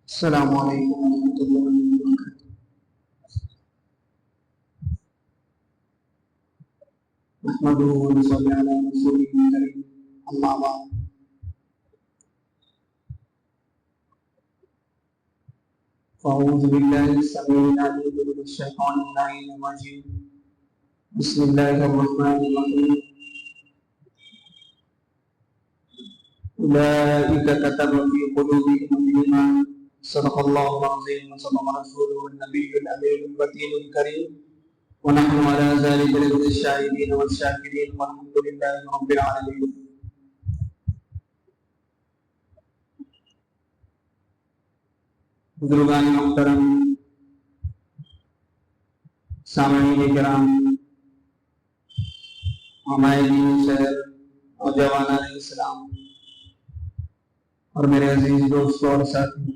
السلام علیکم ورحمۃ اللہ وبرکاتہ۔ نحمدہ ونصلی علی رسولہ الکریم، اما بعد۔ اعوذ باللہ السمیع العلیم من الشیطان اللعین الرجیم، بسم اللہ الرحمن الرحیم۔ اولئک کتب فی قلوبہم الایمان، صدق اللہ العظیم وصدق رسولہ النبی الامین الوکیل الکریم، ونحن على ذلك من الشاهدين والشاكرين والحمد لله رب العالمين۔ بزرگان محترم، سامعین کرام، ہمارے دین شہر اور جوانان اسلام اور میرے عزیز دوستوں اور ساتھی،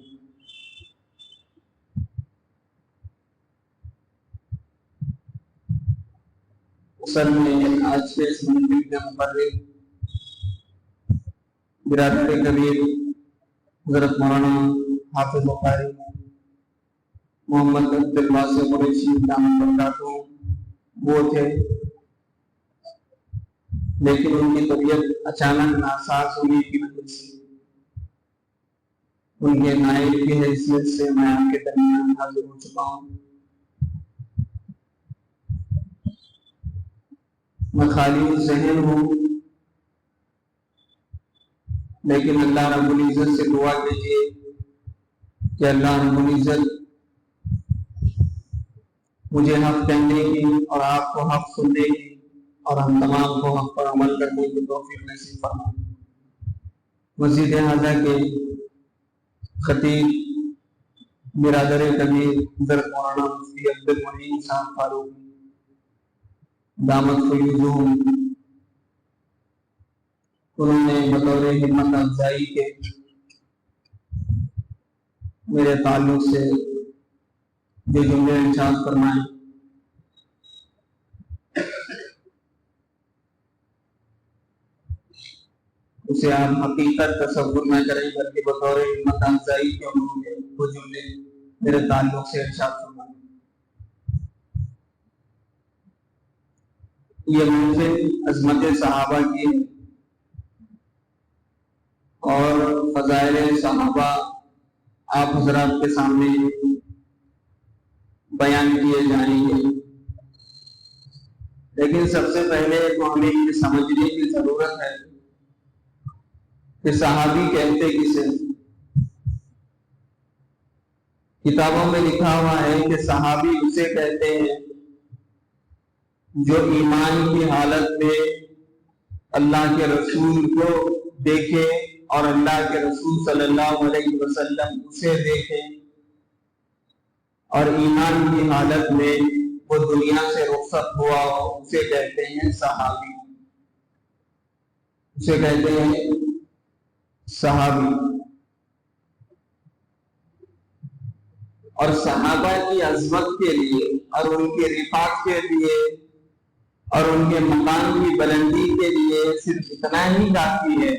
اصل میں آج کے اس منزل کے مقرر برادر کبیر حضرت مولانا حافظ بخاری محمد عبدالواسع قریشی دامت برکاتہ وہ تھے، لیکن ان کی طبیعت اچانک ناساز ہونے کی وجہ سے ان کے نائب کی حیثیت سے میں آپ کے درمیان حاضر ہو چکا ہوں۔ میں خالی ذہن ہوں، لیکن اللہ رب العزت سے دعا کیجیے کہ اللہ رب العزت مجھے حق کہنے کی اور آپ کو حق سننے کی اور ہم تمام کو حق پر عمل کرنے کی توفیق نصیب فرمائے۔ مسجد ہذا کے خطیب برادر کبیر حضرت مولانا مفتی عبدالمعین صاحب فاروق دامت فیوزہم، انہوں نے بطور ہمت افزائی کے میرے تعلق سے جو جملے ارشاد فرمائے، اسے آپ حقیقت تصور نہ کریں، بلکہ بطور ہمت افزائی کے انہوں نے وہ جملے میرے تعلق سے ارشاد فرمائے۔ یہ منزل عظمت صحابہ کی اور فضائل صحابہ آپ حضرات کے سامنے بیان کیے جائیں گے، لیکن سب سے پہلے تو ہمیں یہ سمجھنے کی ضرورت ہے کہ صحابی کہتے کسے۔ کتابوں میں لکھا ہوا ہے کہ صحابی اسے کہتے ہیں جو ایمان کی حالت میں اللہ کے رسول کو دیکھے اور اللہ کے رسول صلی اللہ علیہ وسلم اسے دیکھے، اور ایمان کی حالت میں وہ دنیا سے رخصت ہوا ہو، اسے کہتے ہیں صحابی، اسے کہتے ہیں صحابی۔ اور صحابہ کی عظمت کے لیے اور ان کی رفعت کے لیے اور ان کے مقام کی بلندی کے لیے صرف اتنا ہی کافی ہے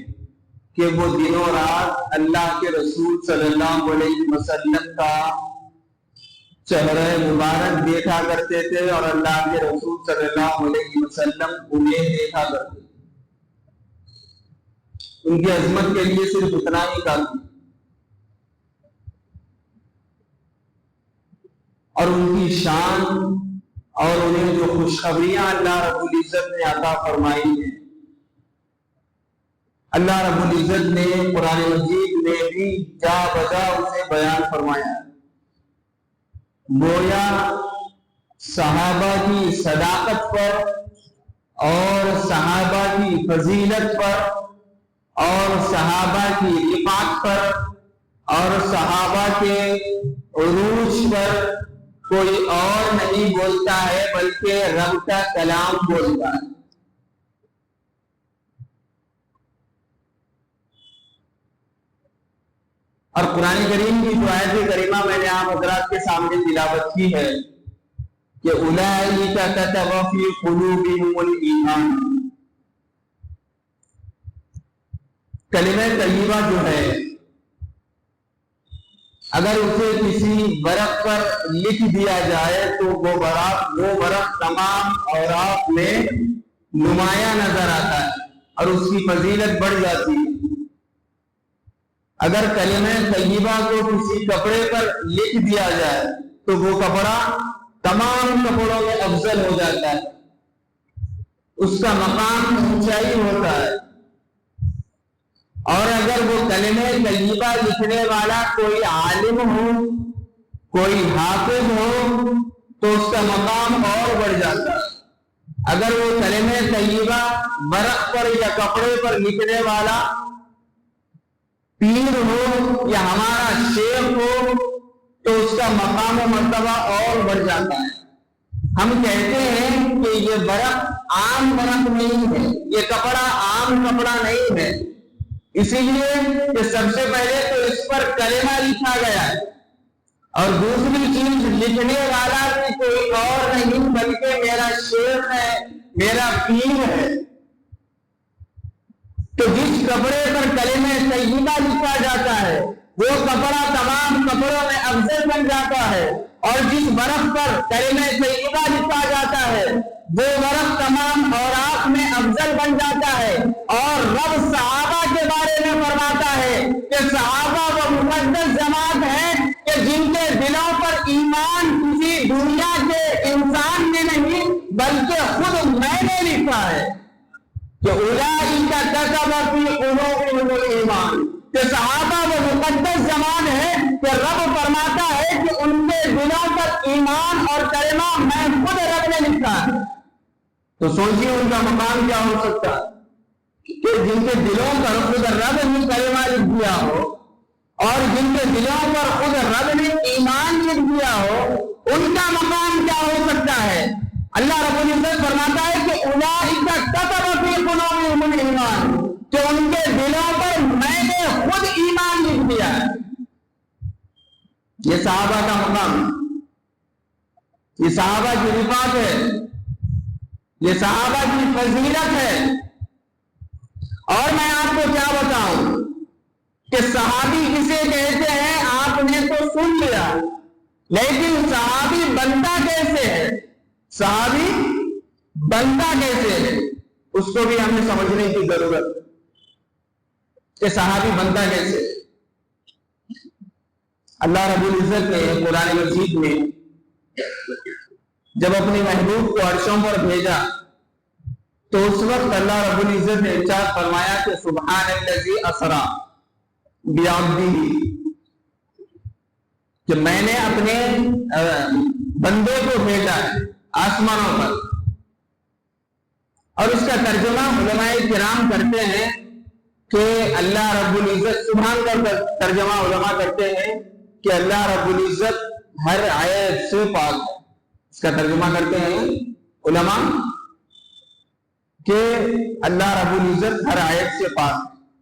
کہ وہ دنوں رات اللہ کے رسول صلی اللہ علیہ وسلم کا چہرہ مبارک دیکھا کرتے تھے اور اللہ کے رسول صلی اللہ علیہ وسلم انہیں دیکھا کرتے تھے۔ ان کی عظمت کے لیے صرف اتنا ہی کافی، اور ان کی شان اور انہیں جو خوشخبریاں اللہ رب العزت نے عطا فرمائی ہیں، اللہ رب العزت نے قرآن مجید میں بھی جا بجا اسے بیان فرمایا ہے۔ گویا صحابہ کی صداقت پر اور صحابہ کی فضیلت پر اور صحابہ کی رفعت پر اور صحابہ کے عروج پر کوئی اور نہیں بولتا ہے، بلکہ رب کا کلام بولتا ہے۔ اور قرآن کریم کی جو آیت کریمہ میں نے آپ حضرات کے سامنے تلاوت کی ہے کہ اولئک کتب فی قلوبہم الایمان، کلمہ طیبہ جو ہے اگر اسے کسی ورق پر لکھ دیا جائے تو وہ ورق تمام اوراق میں نمایاں نظر آتا ہے اور اس کی فضیلت بڑھ جاتی ہے۔ اگر کلمہ طیبہ کو کسی کپڑے پر لکھ دیا جائے تو وہ کپڑا تمام کپڑوں میں افضل ہو جاتا ہے، اس کا مقام اونچائی ہوتا ہے۔ اور اگر وہ کلمہ طیبہ لکھنے والا کوئی عالم ہو، کوئی حافظ ہو تو اس کا مقام اور بڑھ جاتا ہے۔ اگر وہ کلمہ طیبہ ورق پر یا کپڑے پر لکھنے والا پیر ہو یا ہمارا شیخ ہو تو اس کا مقام و مرتبہ اور بڑھ جاتا ہے۔ ہم کہتے ہیں کہ یہ ورق عام ورق نہیں ہے، یہ کپڑا عام کپڑا نہیں ہے، اسی لیے کہ سب سے پہلے تو اس پر کلمہ لکھا گیا ہے، اور دوسری چیز لکھنے والا بھی کوئی اور نہیں بلکہ میرا شیخ ہے، میرا پیر ہے۔ تو جس کپڑے پر کلمہ طیبہ لکھا جاتا ہے وہ کپڑا تمام کپڑوں میں افضل بن جاتا ہے، اور جس ورق پر کلمہ طیبہ لکھا جاتا ہے وہ ورق تمام اوراق میں افضل بن جاتا ہے۔ اور رب صحابہ کے بارے میں فرماتا ہے کہ صحابہ وہ مقدس جماعت ہے کہ جن کے دلوں پر ایمان کسی دنیا کے انسان نے نہیں بلکہ خود میں نے لکھا ہے، کہ اولئک کتب فی قلوبہم الایمان، کہ صحابہ وہ مقدس جماعت ہے کہ رب فرماتا ہے کہ ان کے دلوں پر ایمان اور کلمہ میں خود رب نے لکھا ہے۔ تو سوچیے ان کا مقام کیا ہو سکتا ہے کہ جن کے دلوں پر خود رب نے کلمہ لکھ دیا ہو، اور جن کے دلوں پر خود رب نے ایمان لکھ دیا ہو، ان کا مقام کیا ہو سکتا ہے؟ اللہ رب العزت فرماتا ہے کہ اولئک کتب فی قلوبہم الایمان، کہ ان کے دلوں پر میں نے خود ایمان لکھ دیا ہے۔ یہ صحابہ کا مقام، یہ صحابہ کی رفعت ہے، یہ صحابہ کی فضیلت ہے۔ اور میں آپ کو کیا بتاؤں کہ صحابی کسے کہتے ہیں؟ آپ نے تو سن لیا، لیکن صحابی بنتا کیسے ہے؟ صحابی بنتا کیسے ہے اس کو بھی ہمیں سمجھنے کی ضرورت کہ صحابی بنتا کیسے۔ اللہ رب العزت نے قرآن مجید میں جب اپنے محبوب کو عرشوں پر بھیجا تو اس وقت اللہ رب العزت نے ارشاد فرمایا کہ سبحان الذی اسری بعبدہ، کہ میں نے اپنے بندے کو بھیجا ہے آسمانوں پر۔ اور اس کا ترجمہ علماء کرام کرتے ہیں کہ اللہ رب العزت، سبحان کا ترجمہ علماء کرتے ہیں کہ اللہ رب العزت ہر عیب سے پاک ہے۔ اس کا ترجمہ کرتے ہیں علماء کہ اللہ رب العزت ہر عیب سے پاک،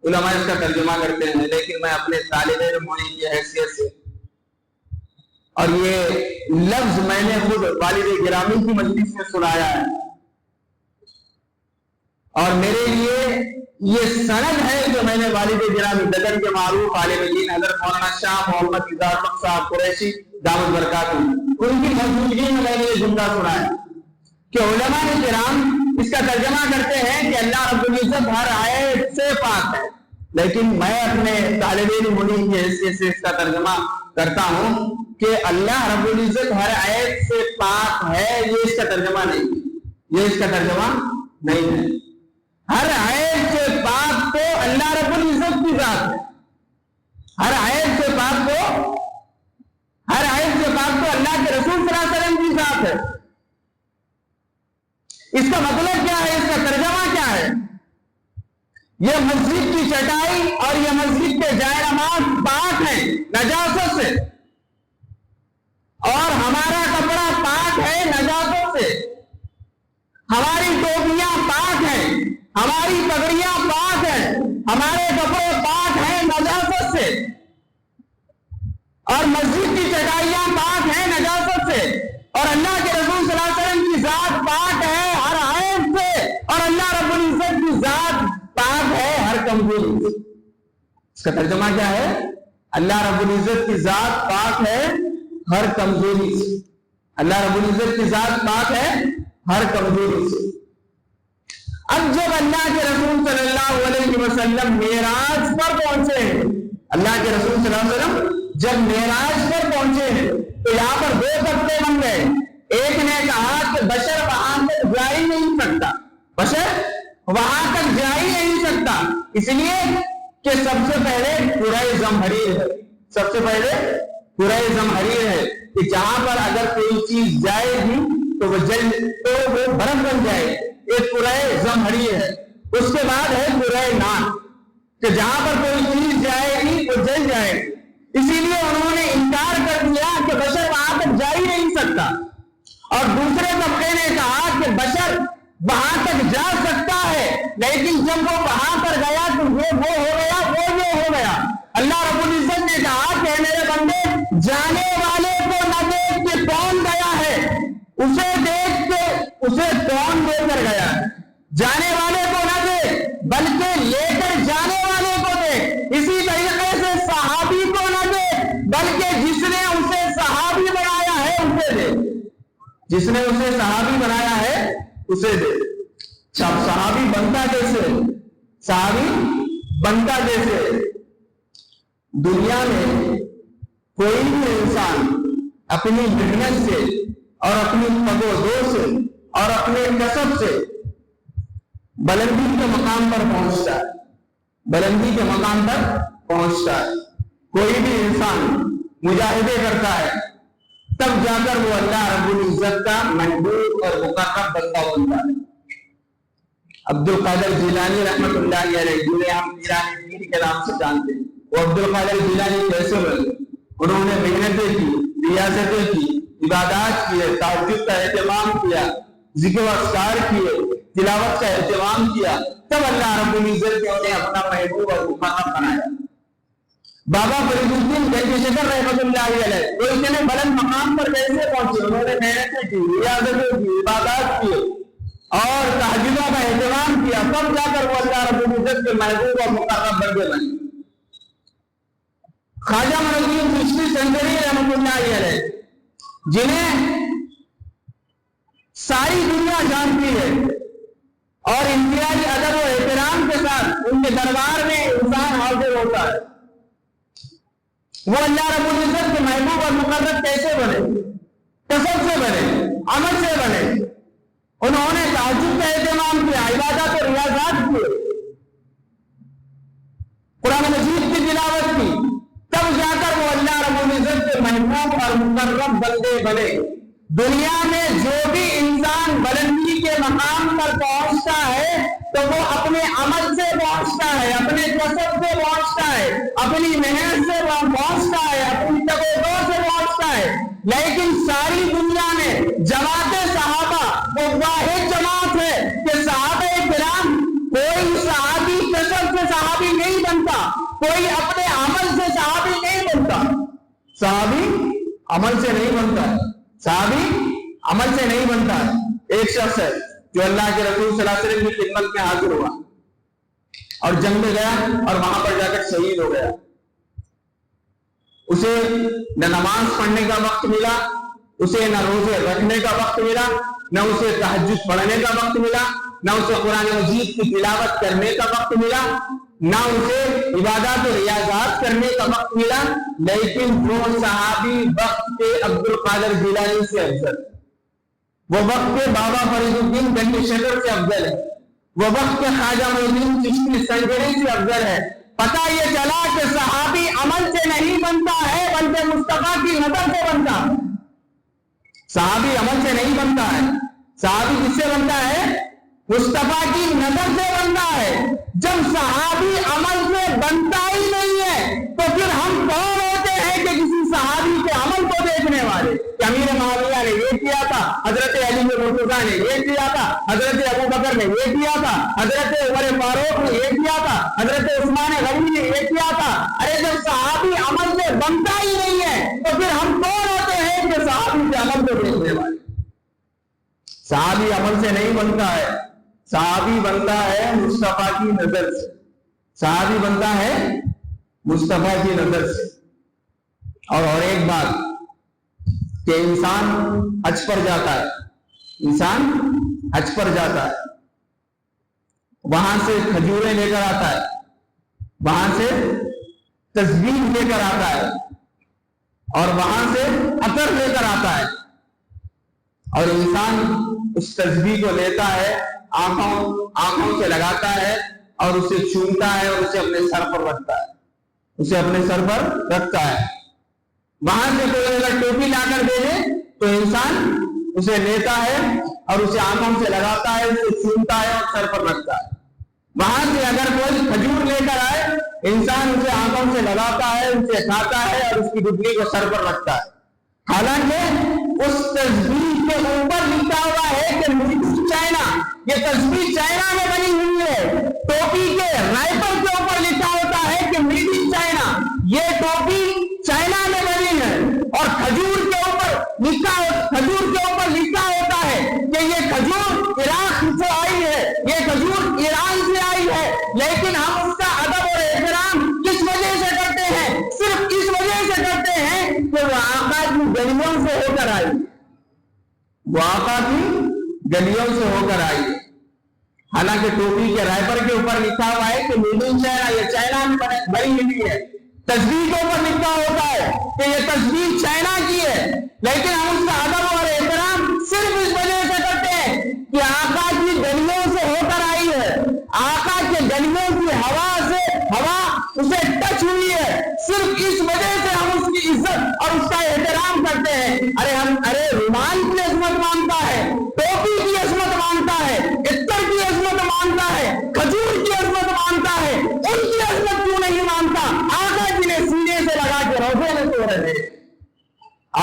علماء اس کا ترجمہ کرتے ہیں، لیکن میں اپنے طالب علم ہونے کی حیثیت سے، اور یہ لفظ میں نے خود والد گرامی کی مجلس میں سنایا ہے، اور میرے لیے یہ سند ہے کہ میں نے والد گرامی ددن کے معروف عالم دین حضرت مولانا شاہ محمد اظہار بخش صاحب قریشی دامت برکاتہ ان کی موجودگی میں نے یہ جملہ سنایا کہ علماء کرام اس کا ترجمہ کرتے ہیں کہ اللہ رب العزت ہر عیب سے پاک ہے، لیکن میں اپنے طالب علم ہونے کی حیثیت سے اس کا ترجمہ کرتا ہوں کہ اللہ رب العزت ہر عیب سے پاک ہے، یہ اس کا ترجمہ نہیں، یہ اس کا ترجمہ نہیں ہے۔ ہر عیب سے پاک تو اللہ رب العزت کی ذات ہے، ہر عیب سے پاک تو اللہ کے رسول صلی اللہ علیہ وسلم کی ذات ہے۔ اس کا مطلب کیا ہے؟ اس کا ترجمہ کیا ہے؟ یہ مسجد کی چٹائی اور یہ مسجد کے جائے نماز پاک ہیں نجاست سے، اور ہمارا کپڑا پاک ہے نجاست سے، ہماری ٹوپیاں پاک ہیں، ہماری پگڑیاں پاک ہیں، ہمارے کپڑے پاک ہیں نجاست سے۔ اور مسجد کی چٹائیاں پاک ہیں نجاست سے، اور اللہ کے رسول صلی اللہ علیہ وسلم کی ذات پاک ہے ہر عیب سے، اور اللہ رب العزت کی ذات پاک ہے ہر کمزوری سے۔ اس کا ترجمہ کیا ہے؟ اللہ رب العزت کی ذات پاک ہے ہر کمزوری سے، اللہ رب العزت کی ذات پاک ہے ہر کمزوری سے۔ اب جب اللہ کے رسول صلی اللہ علیہ وسلم معراج پر پہنچے ہیں، اللہ کے رسول صلی اللہ علیہ وسلم جب معراج پر پہنچے ہیں تو یہاں پر دو طبقے بن گئے۔ ایک نے کہا کہ بشر وہاں تک جا ہی نہیں سکتا، بشر وہاں تک جا ہی نہیں سکتا، اس لیے کہ سب سے پہلے قرہ زمہریر ہے، سب سے پہلے قرہ زمہریر ہے کہ جہاں پر اگر کوئی چیز جائے گی تو وہ برف بن جائے گی، ایک قرہ زمہریر ہے۔ اس کے بعد ہے قرہ نار کہ جہاں پر کوئی چیز جائے گی وہ جل جائے گی، اسی لیے انہوں نے انکار کر دیا کہ بشر وہاں تک جا ہی نہیں سکتا۔ اور دوسرے طبقے نے کہا کہ بشر وہاں تک جا سکتا ہے، لیکن جب وہ وہاں پر گیا تو وہ ہو گیا، وہ یہ ہو گیا۔ اللہ رب العزت نے کہا کہ میرے بندے جانے والے کو نہ دیکھ کے کون گیا ہے، اسے دیکھ کے اسے کون دے کر گیا ہے۔ جانے والے کو نہ دیکھ بلکہ لے کر جانے والے کو دیکھ۔ اسی طریقے سے صحابی کو نہ دیکھ بلکہ جس نے اسے صحابی بنایا ہے اسے دیکھ، جس نے اسے صحابی بنایا ہے اسے دیکھ۔ صحابی بنتا کیسے؟ صحابی بنتا کیسے؟ دنیا میں کوئی بھی انسان اپنی محنت سے اور اپنی تگ سے اور اپنے کسب سے بلندی کے مقام پر پہنچتا ہے، بلندی کے مقام پر پہنچتا ہے۔ کوئی بھی انسان مجاہدے کرتا ہے تب جا کر وہ اللہ رب العزت کا محبوب اور مقرب بندہ بنتا ہے۔ عبد القادر جیلانی رحمۃ اللہ علیہ، جنہیں ہم جیلانی پیر کے نام سے جانتے ہیں، وہ عبد القادر جیلانی کیسے بنے؟ انہوں نے محنتیں کی، ریاضتیں کی، عبادات کیے، تہجد کا اہتمام کیا، ذکر و اذکار کیے، تلاوت کا اہتمام کیا، تب اللہ رب العزت نے انہیں اپنا محبوب اور مقرب بنایا۔ بابا فرید الدین دہلوی شکر رحمۃ اللہ علیہ، وہ اتنے بلند مقام پر کیسے پہنچے؟ انہوں نے محنتیں کی، ریاضتیں کی، عبادات کیے اور تہجدوں کا اہتمام کیا، تب جا کر وہ اللہ رب العزت کے محبوب اور مقرب بندے بنے۔ خواجہ معین الدین چشتی سنجری رحمۃ اللہ علیہ، جنہیں ساری دنیا جانتی ہے اور انتہائی ادب و احترام کے ساتھ ان کے دربار میں انسان حاضر ہوتا ہے، وہ اللہ رب العزت کے محبوب اور مقرب کیسے بنے؟ کسب سے بنے، عمل سے بنے۔ انہوں نے تہجد کا اہتمام کیا، عبادات اور ریاضات کیے، قرآن مجید کی تلاوت کی، تب جا کر وہ اللہ رب العزت کے محبوب اور مقرب بندے بنے۔ دنیا میں جو بھی انسان بلندی کے مقام پر پہنچتا ہے تو وہ اپنے عمل سے پہنچتا ہے، اپنے کسب سے پہنچتا ہے، اپنی محنت سے پہنچتا ہے، اپنی تقوی سے پہنچتا ہے۔ لیکن ساری دنیا میں جماعت صحابہ وہ واحد جماعت ہے کہ صحابہ کرام، کوئی صحابی کسب سے صحابی نہیں بنتا، کوئی اپنے عمل سے صحابی نہیں بنتا۔ صحابی عمل سے نہیں بنتا ہے، صحابی عمل سے نہیں بنتا ہے۔ ایک شخص ہے جو اللہ کے رسول صلی اللہ علیہ وسلم کی خدمت میں حاضر ہوا اور جنگ میں گیا اور وہاں پر جا کر شہید ہو گیا۔ اسے نہ نماز پڑھنے کا وقت ملا، اسے نہ روزے رکھنے کا وقت ملا، نہ اسے تہجد پڑھنے کا وقت ملا، نہ اسے قرآن مجید کی تلاوت کرنے کا وقت ملا، نہ اسے عبادات و ریاضات کرنے کا وقت ملا۔ لیکن وہ صحابی وقت کے عبد القادر جیلانی سے افضل، وہ وقت کے بابا فرید الدین دہلوی شکر سے افضل ہے، وہ وقت کے خواجہ معین الدین چشتی سنجری سے افضل ہے۔ پتہ یہ چلا کہ صحابی عمل سے نہیں بنتا ہے بلکہ مصطفیٰ کی نظر سے بنتا ہے۔ صحابی عمل سے نہیں بنتا ہے، صحابی کس سے بنتا ہے؟ مصطفیٰ کی نظر سے بنتا ہے۔ جب صحابی عمل سے بنتا ہی نہیں ہے تو پھر ہم کون ہوتے ہیں کہ کسی صحابی کے عمل کو دیکھنے والے؟ امیر معاویہ نے یہ کیا تھا، حضرت علی مرتضیٰ نے یہ کیا تھا، حضرت ابو بکر نے یہ کیا تھا، حضرت عمر فاروق نے یہ کیا تھا، حضرت عثمان غنی نے یہ کیا تھا۔ ارے جب صحابی عمل سے بنتا ہی نہیں ہے صحابی عمل سے نہیں بنتا ہے، صحابی بنتا ہے مصطفیٰ کی نظر سے، صحابی بنتا ہے مصطفیٰ کی نظر سے۔ اور ایک بات کہ انسان حج پر جاتا ہے، انسان حج پر جاتا ہے، وہاں سے کھجوریں لے کر آتا ہے، وہاں سے تسبیح لے کر آتا ہے، اور وہاں سے عطر لے کر آتا ہے، اور انسان اس تسبیح کو لیتا ہے، آنکھوں سے لگاتا ہے اور اسے چومتا ہے اور اسے اپنے سر پر رکھتا ہے، اسے اپنے سر پر رکھتا ہے۔ وہاں سے کوئی اگر ٹوپی لا کر دے دے تو انسان اسے لیتا ہے اور اسے آنکھوں سے لگاتا ہے، اسے چومتا ہے اور سر پر رکھتا ہے۔ وہاں سے اگر کوئی کھجور لے کر آئے، انسان اسے آنکھوں سے لگاتا ہے، اسے کھاتا ہے اور اس کی ڈبلی کو سر پر رکھتا ہے۔ حالانکہ اس تصویر کے اوپر لکھا ہوا ہے کہ میڈ ان چائنا، یہ تصویر چائنا میں بنی ہوئی ہے۔ ٹوپی کے رائفل کے اوپر لکھا ہوتا ہے کہ میڈ ان چائنا، یہ ٹوپی چائنا میں بنی ہے۔ اور کھجور کے اوپر لکھا ہوتا ہے کہ یہ کھجور عراق سے آئی ہے، یہ کھجور ایران سے آئی ہے، لیکن ہم اس کا ادب اور احترام کس وجہ سے کرتے ہیں؟ صرف اس وجہ سے کرتے ہیں کہ وہ آقا کی گلیوں سے ہو کر آئی، وہ آقا کی گلیوں سے ہو کر آئی۔ حالانکہ ٹوپی کے رائفل کے اوپر لکھا ہوا ہے کہ میڈ ان چائنا، یہ چائنا میں بنی ہوئی ہے۔ تصویر کے اوپر لکھا ہوتا ہے کہ یہ تصویر چائنا کی ہے، لیکن ہم اس کا ادب اور احترام صرف اس وجہ سے کرتے ہیں کہ آقا کی گلیوں سے ہو کر آئی ہے، آقا کے گلیوں کی ہوا اسے ٹچ ہوئی ہے، صرف اس وجہ سے ہم اس کی عزت اور اس کا احترام کرتے ہیں۔ ارے رومال کی عظمت مانتا ہے، ٹوپی کی عظمت مانتا ہے، عطر کی عظمت مانتا ہے، کھجور کی عظمت مانتا ہے، ان کی عظمت کیوں نہیں مانتا؟ آقا جی نے سینے سے لگا کے روزے میں سو رہے ہیں،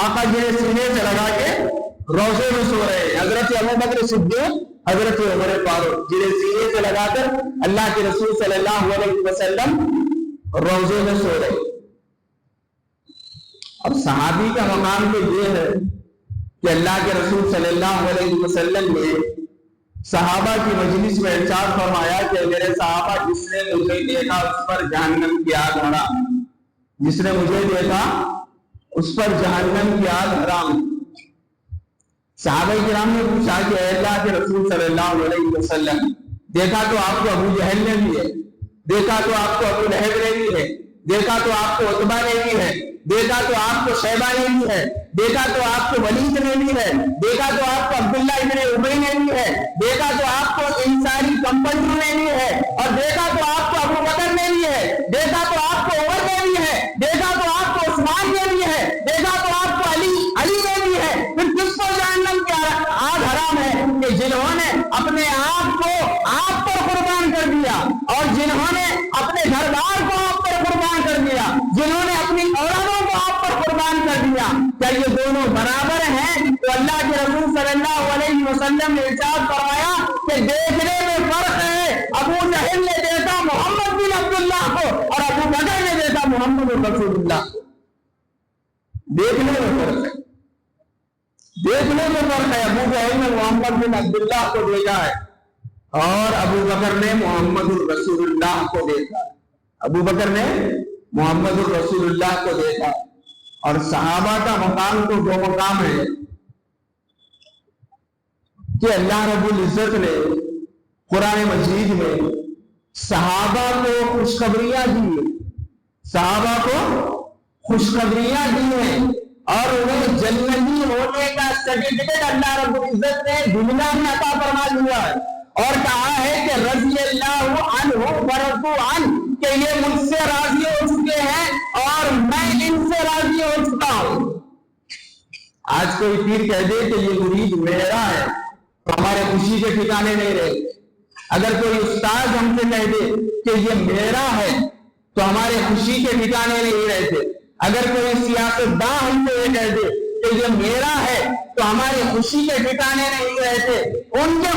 آقا جی نے سینے سے لگا کے روزے میں سو رہے ہیں۔ حضرت ابوبکر صدیق، حضرت عمر فاروق جنہیں سینے سے لگا کر اللہ کے رسول صلی اللہ علیہ وسلم روزے میں سو رہے۔ اور صحابی کا مقام تو یہ ہے کہ اللہ کے رسول صلی اللہ علیہ وسلم نے صحابہ کی مجلس میں ارشاد فرمایا کہ میرے صحابہ، جس نے مجھے دیکھا اس پر جہنم کی آگ حرام، جس نے مجھے دیکھا اس پر جہنم کی آگ حرام۔ صحابہ کرام نے پوچھا کہ اے اللہ کے رسول صلی اللہ علیہ وسلم، دیکھا تو آپ کو ابو جہل نے بھی ہے، دیکھا تو آپ کو ابو لہب نے بھی ہے، دیکھا تو آپ کو عتبہ نے بھی ہے، دیکھا تو آپ کو شیبہ نے بھی ہے، دیکھا تو آپ کو ولید نے بھی ہے، دیکھا تو آپ کو عبداللہ ابن ابی نے بھی ہے، دیکھا تو آپ کو ان ساری کمپنیوں نے بھی ہے، اور دیکھا تو آپ کو ابو بکر نے بھی ہے، دیکھا تو آپ کو عمر نے بھی ہے، دیکھا تو آپ کو عثمان نے بھی ہے، دیکھا تو آپ کو علی نے بھی ہے۔ پھر کس کو جہنم کی آگ حرام ہے؟ کہ جنہوں نے اپنے آپ کو آپ پر قربان کر دیا، اور جنہوں نے اپنے گھر بار کو آپ پر قربان کر دیا، جنہوں نے اپنی اولادوں کو آپ پر قربان کر دیا۔ کیا یہ دونوں برابر ہیں؟ تو اللہ کے رسول صلی اللہ علیہ وسلم نے ارشاد فرمایا کہ دیکھنے میں فرق ہے۔ ابو جہل نے دیکھا محمد بن عبداللہ کو اور ابو بکر نے دیکھا محمد رسول اللہ کو۔ دیکھنے میں فرق ہے، دیکھنے میں فرق ہے۔ ابو جہل نے محمد بن عبداللہ کو دیکھا ہے اور ابو بکر نے محمد الرسول اللہ کو دیکھا۔ ابو بکر نے محمد الرسول اللہ کو دیکھا۔ اور صحابہ کا مقام تو دو مقام ہے کہ اللہ رب العزت نے قرآن مجید میں صحابہ کو خوشخبریاں دی، صحابہ کو خوشخبریاں دی ہیں، اور انہیں جنتی ہونے کا سرٹیفکیٹ اللہ رب العزت نے دنیا میں عطا فرما دیا ہے، اور کہا ہے کہ رضی اللہ عنہ ورضوا عنہ، کہ یہ مجھ سے راضی ہو چکے ہیں اور میں ان سے راضی ہو چکا ہوں۔ آج کوئی پیر کہہ دے کہ یہ مرید میرا ہے تو ہمارے خوشی کے ٹھکانے نہیں رہے۔ اگر کوئی استاد ہم سے کہہ دے کہ یہ میرا ہے تو ہمارے خوشی کے ٹھکانے نہیں رہتے۔ اگر کوئی سیاستداں ہم سے یہ کہہ دے کہ یہ میرا ہے تو ہماری خوشی کے ٹھکانے نہیں رہتے۔ ان کے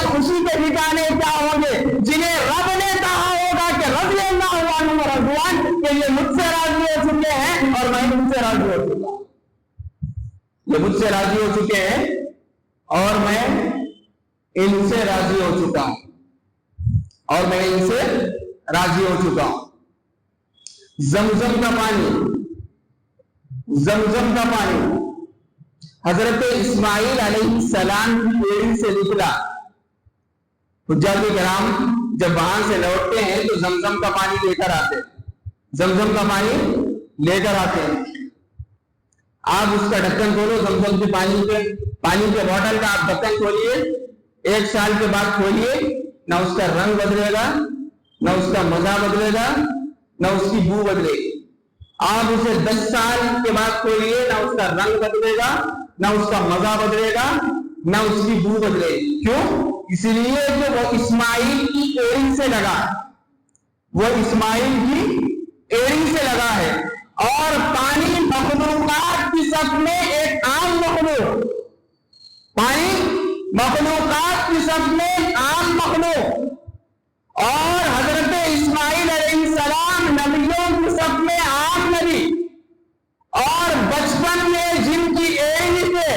خوشی کے ٹھکانے کیا ہوں گے؟ جنہیں رب نے کہا ہوگا کہ رضی اللہ عنہ ورضوا عنہ، کہ یہ مجھ سے راضی ہو چکے ہیں اور میں ان سے راضی ہو چکا ہوں، یہ مجھ سے راضی ہو چکے ہیں اور میں ان سے راضی ہو چکا ہوں، اور میں ان سے راضی ہو چکا ہوں۔ زمزم کا پانی، زمزم کا پانی حضرت اسماعیل علیہ السلام کی بیڑی سے نکلا۔ حجاج کرام جب وہاں سے لوٹتے ہیں تو زمزم کا پانی لے کر آتے، زمزم کا پانی لے کر آتے ہیں۔ آپ اس کا ڈھکن کھولو، زمزم کے پانی کے بوتل کا آپ ڈھکن کھولیے، 1 سال کے بعد کھولیے، نہ اس کا رنگ بدلے گا، نہ اس کا مزہ بدلے گا، نہ اس کی بو بدلے گی۔ آپ اسے 10 سال کے بعد کھولیے، نہ اس کا رنگ بدلے گا، نہ اس کا مزہ بدلے گا، نہ اس کی بو بدلے گی۔ کیوں؟ اس لیے کہ وہ اسماعیل کی ایڑی سے لگا، وہ اسماعیل کی ایڑی سے لگا ہے۔ اور پانی مخلوقات کی صف میں ایک عام مخلوق، پانی مخلوقات کی صف میں عام مخلوق، اور حضرت اسماعیل علیہ السلام نبیوں کی صف میں عام نبی، اور بچپن میں جن کی ایڑی سے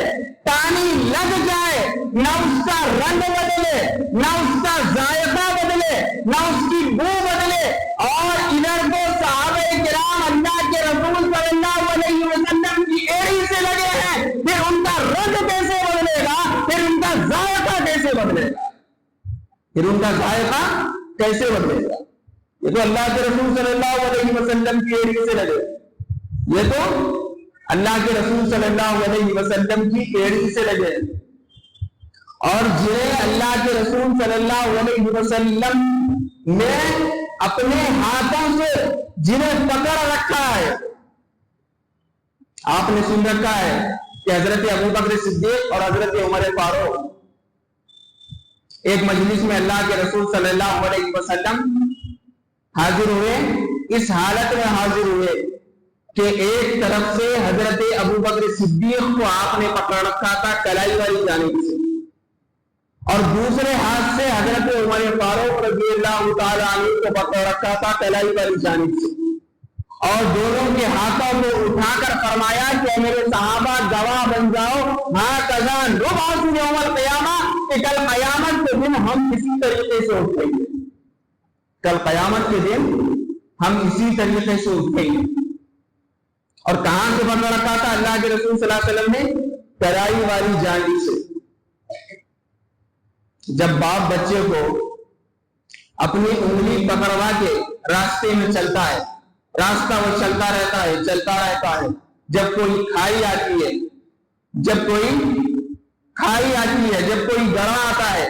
پانی لگ جائے نہ اس کا رنگ بدلے، نہ اس کا ذائقہ بدلے، نہ اس کی بو بدلے، اور ادھر کو صحابہ کرام اللہ کے رسول صلی اللہ علیہ وسلم کی ایڑی سے لگے ہیں، پھر ان کا رنگ کیسے بدلے گا، پھر ان کا ذائقہ کیسے بدلے گا، پھر ان کا ذائقہ کیسے بدلے گا؟ یہ تو اللہ کے رسول صلی اللہ علیہ وسلم کی ایڑی سے لگے، یہ تو اللہ کے رسول صلی اللہ علیہ وسلم کی ایڑی سے لگے، اور جنہیں اللہ کے رسول صلی اللہ علیہ وسلم نے اپنے ہاتھوں سے جنہیں پکڑ رکھا ہے۔ آپ نے سن رکھا ہے کہ حضرت ابوبکر صدیق اور حضرت عمر فاروق ایک مجلس میں اللہ کے رسول صلی اللہ علیہ وسلم حاضر ہوئے، اس حالت میں حاضر ہوئے کہ ایک طرف سے حضرت ابوبکر صدیق کو آپ نے پکڑ رکھا تھا کلائی والی جانب سے، اور دوسرے ہاتھ سے حضرت عمر فاروق رضی اللہ تعالیٰ عنہ کو پکڑ رکھا تھا کلائی والی جانب سے، اور دونوں کے ہاتھوں کو اٹھا کر فرمایا کہ میرے صحابہ گواہ بن جاؤ، ہاں کذان نبعث یوم القیامہ، کہ کل قیامت کے دن ہم اسی طریقے سے اٹھیں گے، کل قیامت کے دن ہم اسی طریقے سے اٹھیں گے۔ اور کہاں سے پکڑ رکھا تھا اللہ کے رسول صلی اللہ علیہ وسلم نے؟ کلائی والی جانب سے۔ جب باپ بچے کو اپنی انگلی پکڑوا کے راستے میں چلتا ہے، راستہ وہ چلتا رہتا ہے، جب کوئی کھائی آتی ہے، جب کوئی گڑھا آتا ہے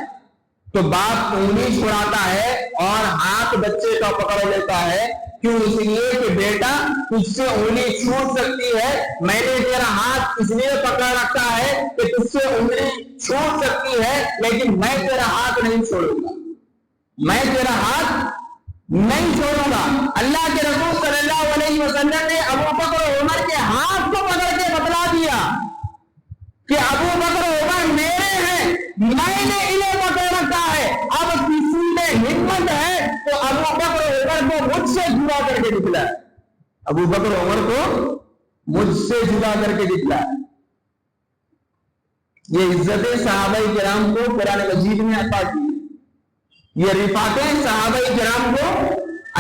تو باپ انگلی چھڑاتا ہے اور ہاتھ بچے کا پکڑ لیتا ہے۔ کیوں؟ اس لیے کہ بیٹا تجھ سے انگلی چھوٹ سکتی ہے، میں نے تیرا ہاتھ اس لیے پکڑ رکھا ہے کہ تجھ سے انگلی چھوٹ سکتی ہے، لیکن میں تیرا ہاتھ نہیں چھوڑوں گا، میں تیرا ہاتھ نہیں چھوڑوں گا۔ اللہ کے رسول صلی اللہ علیہ وسلم نے ابوبکر اور عمر کے ہاتھ کو پکڑ کے بتلا دیا کہ ابوبکر اور عمر میرے ہیں، میں نے انہیں پکڑ رکھا ہے، اب کسی میں ہمت ہے تو ابوبکر اور عمر کو مجھ سے جدا کر کے نکلا ہے، ابوبکر اور عمر کو مجھ سے جدا کر کے نکلا ہے۔ یہ عزت صحابہ کرام کو قرآن مجید میں عطا کی، یہ رفاقیں صحابہ کرام کو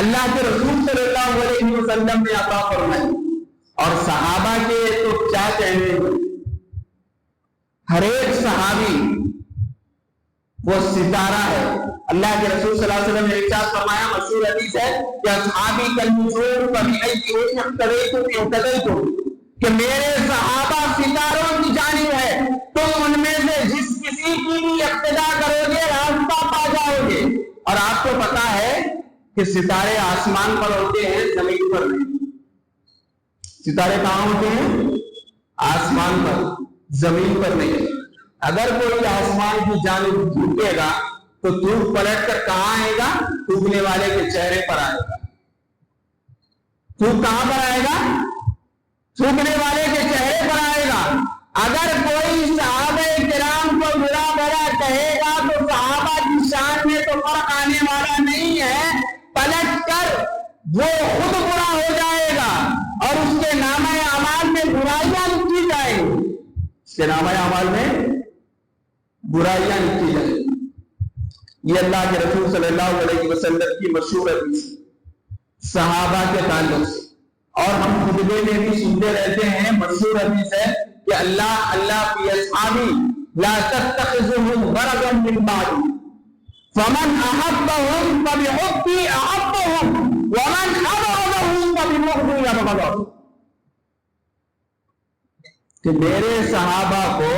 اللہ کے رسول صلی اللہ علیہ وسلم نے عطا فرمائی۔ اور صحابہ کے تو کیا کہنے ہیں، ہر ایک صحابی وہ ستارہ ہے۔ اللہ کے رسول صلی اللہ علیہ وسلم نے ارشاد فرمایا، مشہور حدیث ہے کہ اصحابی کالنجوم فبأيهم اقتديتم، کہ میرے صحابہ ستاروں کی جانب ہے، تم ان میں سے جس کسی کی بھی اقتدا کرو گے راستہ پا جاؤ گے۔ اور آپ کو پتا ہے کہ ستارے آسمان پر ہوتے ہیں، زمین پر نہیں۔ ستارے کہاں ہوتے ہیں؟ آسمان پر، زمین پر نہیں۔ اگر کوئی آسمان کی جانب جھکے گا تو دھوپ پلٹ کر کہاں آئے گا؟ ڈوبنے والے کے چہرے پر آئے گا۔ دھوپ کہاں پر آئے گا؟ ڈوبنے والے کے چہرے پر آئے گا۔ اگر کوئی صحابہ کرام کو برا بھلا کہے گا تو صحابہ کی شان میں تو فرق آنے والا نہیں ہے، پلٹ کر وہ خود برا ہو جائے گا اور اس کے نامہ اعمال میں برائیاں لکھی جائیں گی، اس کے نامہ اعمال میں برائیاں کی جائیں گی۔ یہ اللہ کے رسول صلی اللہ علیہ وسلم کی مشہور حدیث صحابہ کے تعلق سے، اور ہم خطبے میں بھی سنتے رہتے ہیں، مشہور حدیث ہے کہ اللہ فی اصحابی لا تتخذوهم غرضا من بعدی فمن احبهم فبحبی احبهم ومن ابغضهم فببغضی ابغضهم، کہ میرے صحابہ کو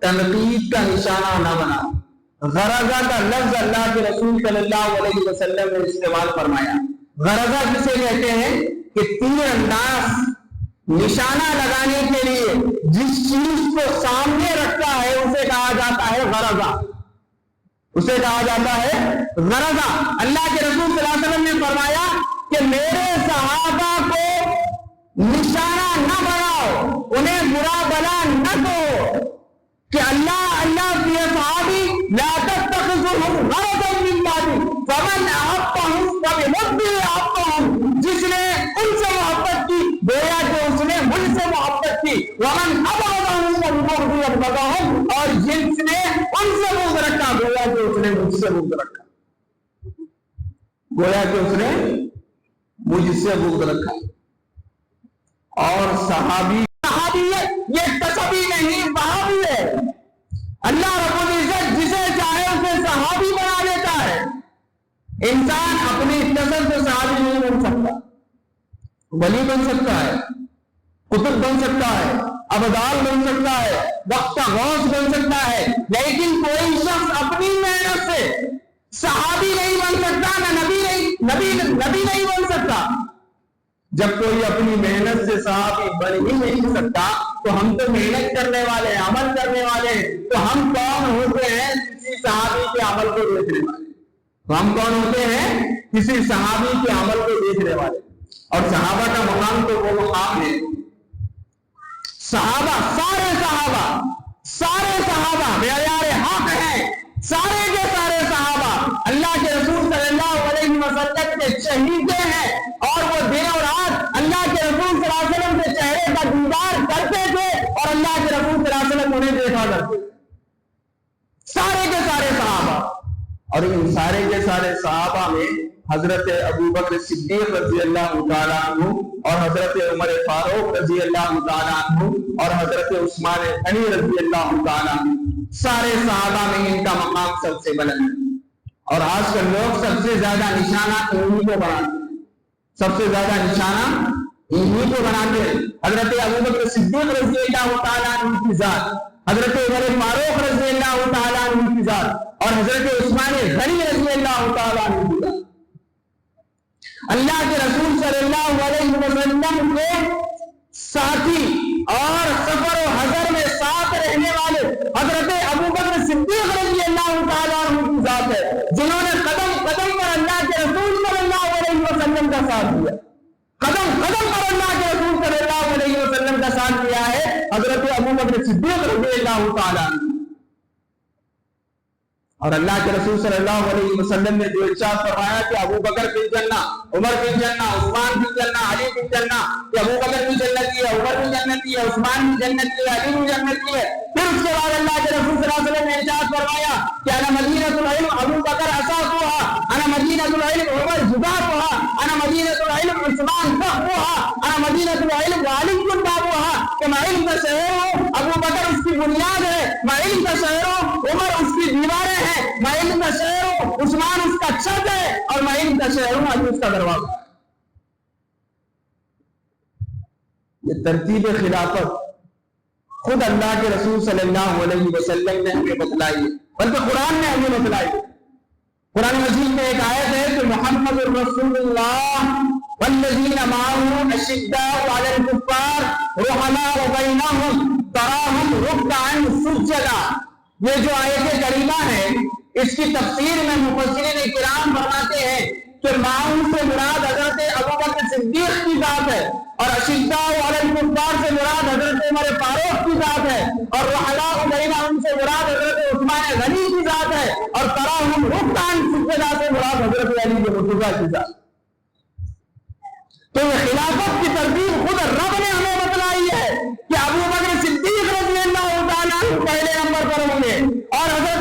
تنقید کا نشانہ نہ بنا۔ غرضہ کا لفظ اللہ کے رسول صلی اللہ علیہ وسلم نے استعمال فرمایا۔ غرضہ کسے کہتے ہیں کہ تیر انداز نشانہ لگانے کے لیے جس چیز کو سامنے رکھتا ہے اسے کہا جاتا ہے غرضہ، اسے کہا جاتا ہے غرضہ۔ اللہ کے رسول صلی اللہ علیہ وسلم نے فرمایا کہ میرے صحابہ کو نشانہ نہ بناؤ، انہیں برا بلا نہ کہو، کہ اللہ فی اصحابی لا تتخذوهم غرضا من بعدی فمن احبهم فبحبی احبهم، جس نے ان سے محبت کی گویا کہ اس نے مجھ سے محبت کی، ومن ابغضهم فببغضی ابغضهم، اور جس نے ان سے بغض رکھا گویا کہ اس نے مجھ سے بغض رکھا، گویا کہ اس نے مجھ سے بغض رکھا۔ اور صحابی یہ تصبی نہیں، وہابی ہے۔ اللہ رب العزت جسے چاہے اسے صحابی بنا دیتا ہے۔ انسان اپنی نظر سے صحابی نہیں بن سکتا، ولی بن سکتا ہے، قطب بن سکتا ہے، ابدال بن سکتا ہے، وقت غوث بن سکتا ہے، لیکن کوئی شخص اپنی محنت سے صحابی نہیں بن سکتا، نہ نبی نہیں بن سکتا۔ جب کوئی اپنی محنت سے صحابی بن ہی نہیں سکتا تو ہم تو محنت کرنے والے ہیں، عمل کرنے والے ہیں، تو ہم کون ہوتے ہیں کسی صحابی کے عمل کو دیکھنے والے؟ تو ہم کون ہوتے ہیں کسی صحابی کے عمل کو دیکھنے والے؟ اور صحابہ کا مقام تو وہ مقام ہے، صحابہ سارے صحابہ معیار حق ہیں، سارے کے سارے صحابہ اللہ کے رسول صلی اللہ علیہ وسلم کے شہیدے ہیں، اور وہ دن اور رات اللہ کے رسول صلی اللہ علیہ وسلم کے چہرے کا دیدار کرتے تھے، اور اللہ کے رسول صلی اللہ علیہ وسلم انہیں دیکھا کرتے تھے، سارے کے سارے صحابہ۔ اور ان سارے کے سارے صحابہ میں حضرت ابو بکر صدیق رضی اللہ تعالیٰ عنہ، اور حضرت عمر فاروق رضی اللہ تعالیٰ عنہ، اور حضرت عثمان غنی رضی اللہ تعالیٰ عنہ، سارے صحابہ میں ان کا مقام سب سے بلند ہے۔ اور آج کل لوگ سب سے زیادہ نشانہ انہی کو بناتے ہیں، سب سے زیادہ نشانہ انہی کو بناتے ہیں۔ حضرت ابو بکر صدیق رضی اللہ تعالیٰ عنہ کی ذات، حضرت عمر فاروق رضی اللہ تعالیٰ عنہ کی ذات، اور حضرت عثمان غنی رضی اللہ تعالیٰ عنہ کی ذات۔ اللہ کے رسول صلی اللہ علیہ وسلم کے ساتھی اور سفر و حضر میں ساتھ رہنے والے حضرت ابو بکر صدیق رضی اللہ تعالیٰ عنہ کی ذات ہے، جنہوں نے قدم قدم پر اللہ کے رسول صلی اللہ علیہ وسلم کا ساتھ دیا، قدم قدم پر اللہ کے رسول صلی اللہ علیہ وسلم کا ساتھ دیا ہے حضرت ابو بکر صدیق رضی اللہ تعالیٰ عنہ۔ اور اللہ کے رسول صلی اللہ علیہ وسلم نے جو ارشاد فرمایا کہ ابو بکر فی الجنہ، عمر فی الجنہ، عثمان فی الجنہ، علی فی الجنہ، کہ ابو بکر بھی جنتی ہے، عمر بھی جنتی ہے، عثمان بھی جنتی ہے، علی بھی جنتی ہے۔ پھر اس کے بعد اللہ کے رسول صلی اللہ علیہ وسلم نے ارشاد فرمایا کہ انا مدینۃ العلم ابو بکر اساسها، انا مدینۃ العلم عمر زبابها، انا مدینۃ العلم عثمان فخرها، انا مدینۃ العلم وعلی بابها، کہ میں علم کا شہر ہوں، ابو بکر اس کی بنیاد ہے، میں علم کا شہر ہوں، عمر اس کی دیواریں ہیں، میں علم کا شہر ہوں، عثمان اس کا چھت ہے، اور میں علم کا شہر ہوں، علی اس کا دروازہ۔ یہ ترتیب خلافت خود اللہ کے رسول صلی اللہ علیہ وسلم نے ہمیں بتلائی ہے، بلکہ قرآن نے ہمیں بتلائی ہے۔ قرآن مجید میں ایک آیت ہے کہ محمد رسول اللہ والذین معه اشداء علی الکفار رحماء بینہم تراہم رکعا سجدا۔ یہ جو آیت کریمہ ہے اس کی تفسیر میں مفسرین کرام فرماتے ہیں کہ معاون سے مراد حضرت ابو بکر صدیق کی ذات ہے، اور اشداء علی الکفار سے مراد حضرت عمر فاروق کی ذات ہے، اور رحماء بینہم سے مراد حضرت عثمان غنی کی ذات ہے، اور تراہم رکعا سجدا سے مراد حضرت علی مرتضیٰ کی ذات۔ تو یہ خلافت کی ترتیب خود رب نے ہمیں بتلائی ہے کہ ابو بکر صدیق رضی اللہ تعالیٰ عنہ پہلے نمبر پر ہوں گے، اور حضرت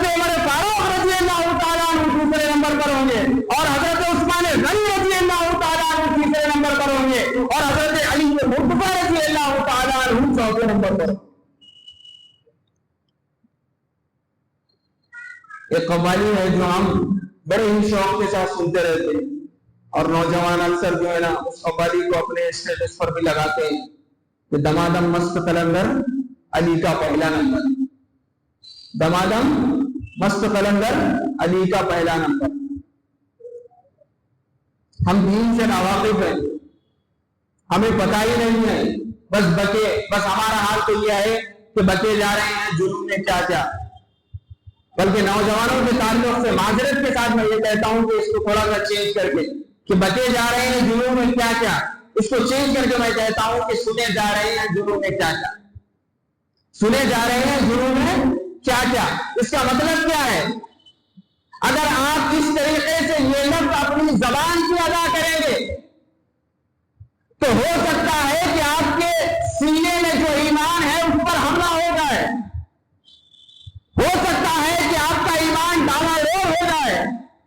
مرتضیٰ رضی اللہ تعالیٰ عنہ چوتھے نمبر پر۔ ایک قوالی ہے جو ہم بڑے ہی شوق کے ساتھ سنتے رہتے ہیں، اور نوجوان اکثر جو ہے نا اس قوالی کو اپنے اسٹیٹس پر بھی لگاتے ہیں کہ دمادم مست قلندر علی کا پہلا نمبر، دمادم مست قلندر علی کا پہلا نمبر۔ ہم دین سے ناواقف ہیں، ہمیں پتہ ہی نہیں ہے، بس ہمارا حال تو یہ ہے کہ بچے جا رہے ہیں جنون میں کیا کیا۔ بلکہ نوجوانوں کے تعلق سے معذرت کے ساتھ میں یہ کہتا ہوں کہ اس کو تھوڑا سا چینج کر کے، کہ بچے جا رہے ہیں جنون میں کیا کیا، اس کو چینج کر کے میں کہتا ہوں کہ سنے جا رہے ہیں جنون میں کیا کیا، سنے جا رہے ہیں جنون میں کیا کیا۔ اس کا مطلب کیا ہے؟ اگر آپ اس طریقے سے یہ لفظ اپنی زبان کی ادا کریں گے تو ہو سکتا ہے کہ آپ کے سینے میں جو ایمان ہے اس پر حملہ ہو جائے، ہو سکتا ہے کہ آپ کا ایمان ڈاواڈول ہو جائے،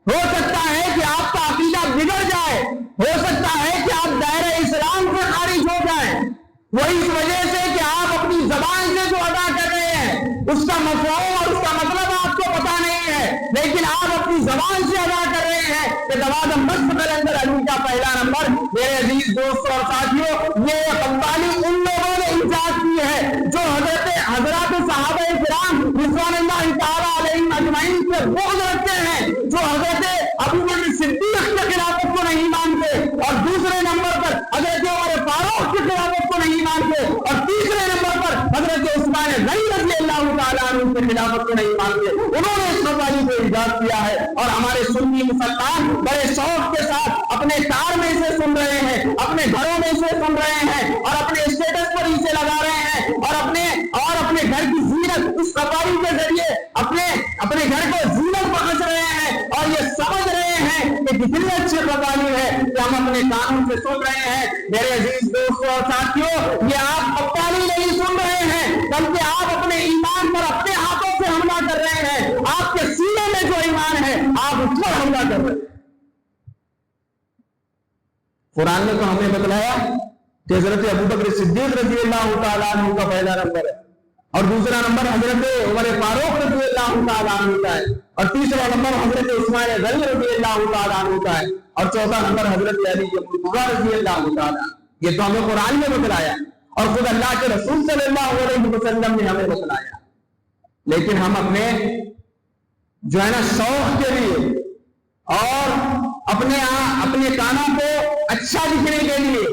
ہو سکتا ہے کہ آپ کا عقیدہ بگڑ جائے، ہو سکتا ہے کہ آپ دائرہ اسلام سے خارج ہو جائیں۔ وہ اس وجہ سے کہ آپ اپنی زبان سے جو ادا کر رہے ہیں اس کا مفہوم اور اس کا مطلب آپ کو پتا نہیں ہے، لیکن آپ اپنی زبان سے ادا کر رہے ہیں کہ دمادم مست قلندر علی کا پہلا نمبر۔ میرے عزیز دوستوں اور ساتھیوں، یہ قوالی ان لوگوں نے ایجاد کی ہے جو حضرات صحابہ کرام رضوان اللہ تعالیٰ علیہم اجمعین سے بغض رکھتے ہیں، جو حضرت ابوبکر صدیق کی خلافت کو نہیں مانتے، اور دوسرے نمبر پر حضرت عمر فاروق کی خلافت کو نہیں مانتے، اور تیسرے نمبر پر حضرت عثمان غنی رضی اللہ تعالیٰ عنہ کی خلافت کو نہیں مانتے۔ انہوں نے اس قوالی کو ایجاد کیا ہے، اور ہمارے سنی مسلمان بڑے شوق کے ساتھ اپنے کار میں سے سن رہے ہیں، اپنے گھروں میں سے سن رہے ہیں، اور اپنے اسٹیٹس پر اسے لگا رہے ہیں، اور اپنے گھر کی زینت اس قوالی کے ذریعے اپنے گھر کو زینت بخش رہے ہیں، اور یہ سمجھ رہے ہیں کہ کتنی اچھی قوالی ہے کہ ہم اپنے کانوں سے سن رہے ہیں۔ میرے عزیز دوستوں اور ساتھیوں، یہ آپ قوالی نہیں سن رہے ہیں، بلکہ آپ اپنے ایمان پر اپنے ہاتھوں سے حملہ کر رہے ہیں۔ آپ کے سینے میں جو ایمان ہے آپ اس پر حملہ کر رہے ہیں۔ قرآن نے تو ہمیں بتلایا کہ حضرت ابوبکر صدیق رضی اللہ تعالیٰ عنہ کا پہلا نمبر ہے، اور دوسرا نمبر حضرت عمر فاروق رضی اللہ تعالیٰ عنہ کا ہے، اور تیسرا نمبر حضرت عثمان غنی رضی اللہ تعالیٰ عنہ کا ہے، اور چوتھا نمبر حضرت علی مرتضیٰ رضی اللہ تعالیٰ۔ یہ تو ہمیں قرآن میں بتلایا، اور خود اللہ کے رسول صلی اللہ علیہ وسلم نے ہمیں بتلایا، لیکن ہم اپنے جو ہے نا شوق کے لیے اور اپنے کانوں کو اچھا دکھنے کے لیے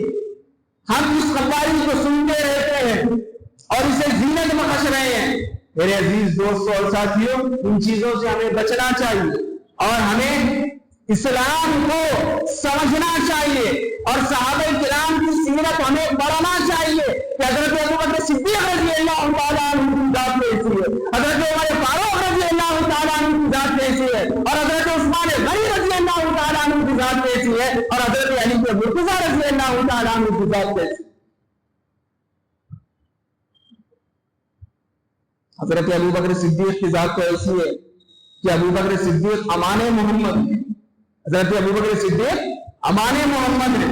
ہم اس قوالی کو سنتے رہتے ہیں اور اسے زینت بخش رہے ہیں۔ میرے عزیز دوستوں اور ساتھیوں، ان چیزوں سے ہمیں بچنا چاہیے، اور ہمیں اسلام کو سمجھنا چاہیے، اور صحابہ کرام کی سیرت ہمیں پڑھنا چاہیے کہ حضرت ابوبکر صدیق رضی اللہ تعالیٰ عنہ کی ذات کیسی ہے، حضرت عمر فاروق رضی اللہ تعالیٰ عنہ کی ذات کیسی ہے، اور حضرت عثمان غنی رضی اللہ تعالیٰ عنہ کی ذات کیسی ہے، اور حضرت علی مرتضیٰ رضی اللہ تعالیٰ عنہ کی ذات کیسی ہے۔ حضرت ابوبکر صدیق کی ذات تو ایسی ہے کہ ابوبکر صدیق امان محمد ہے، حضرت ابوبکر صدیق امان محمد ہے،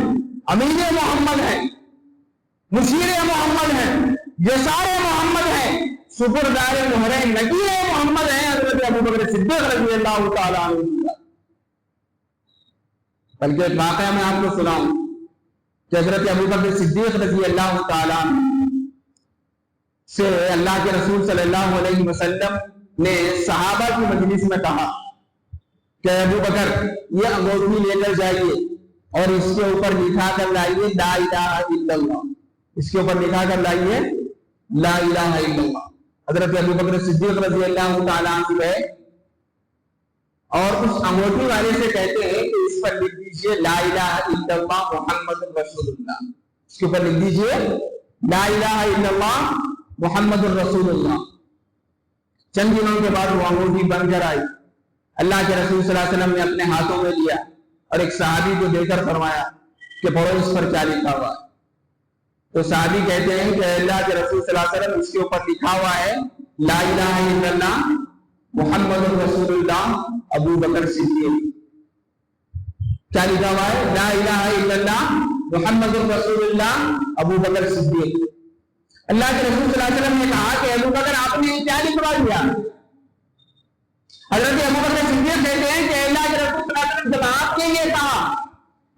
امین محمد ہے، مشیر محمد ہے، یسار محمد ہے، سپردار مہر نبی محمد ہے حضرت ابوبکر صدیق رضی اللہ تعالیٰ عنہ۔ بلکہ ایک واقعہ میں آپ کو سناؤں کہ حضرت ابوبکر صدیق رضی اللہ تعالیٰ عنہ سے اللہ کے رسول صلی اللہ علیہ وسلم نے صحابہ کی مجلس میں کہا کہ ابو بکر یہ انگوٹھی لے کر جائیے اور اس کے اوپر لکھا کر لائیے لا الہ الا اللہ، اس کے اوپر لکھا کر لائیے لا الہ الا اللہ۔ حضرت ابو بکر صدیق رضی اللہ تعالیٰ عنہ ہے، اور اس انگوٹھی والے سے کہتے ہیں کہ اس پر لکھ دیجیے لا الہ الا اللہ محمد رسول اللہ، اس کے اوپر لکھ دیجیے لا الہ الا اللہ محمد الرسول اللہ۔ چند دنوں کے بعد وہ انگوٹھی بن کر آئی، اللہ کے رسول صلی اللہ علیہ وسلم نے اپنے ہاتھوں میں لیا اور ایک صحابی کو دے کر فرمایا کہ پڑھو اس پر کیا لکھا ہوا ہے۔ تو صحابی کہتے ہیں کہ اللہ کے رسول صلی اللہ علیہ وسلم اس کے اوپر لکھا ہوا ہے لا الہ الا اللہ محمد الرسول اللہ ابو بکر صدیق۔ کیا لکھا ہوا ہے؟ لا الہ الا اللہ محمد رسول اللہ ابو بکر صدیق۔ اللہ کے رسول صلی اللہ علیہ وسلم نے کہا کہ ابو بکر آپ نے کیا لکھوا دیا؟ حضرت ابو بکر صدیق کہتے ہیں کہ اللہ کے رسول صلی اللہ علیہ وسلم جب آپ نے یہ کہا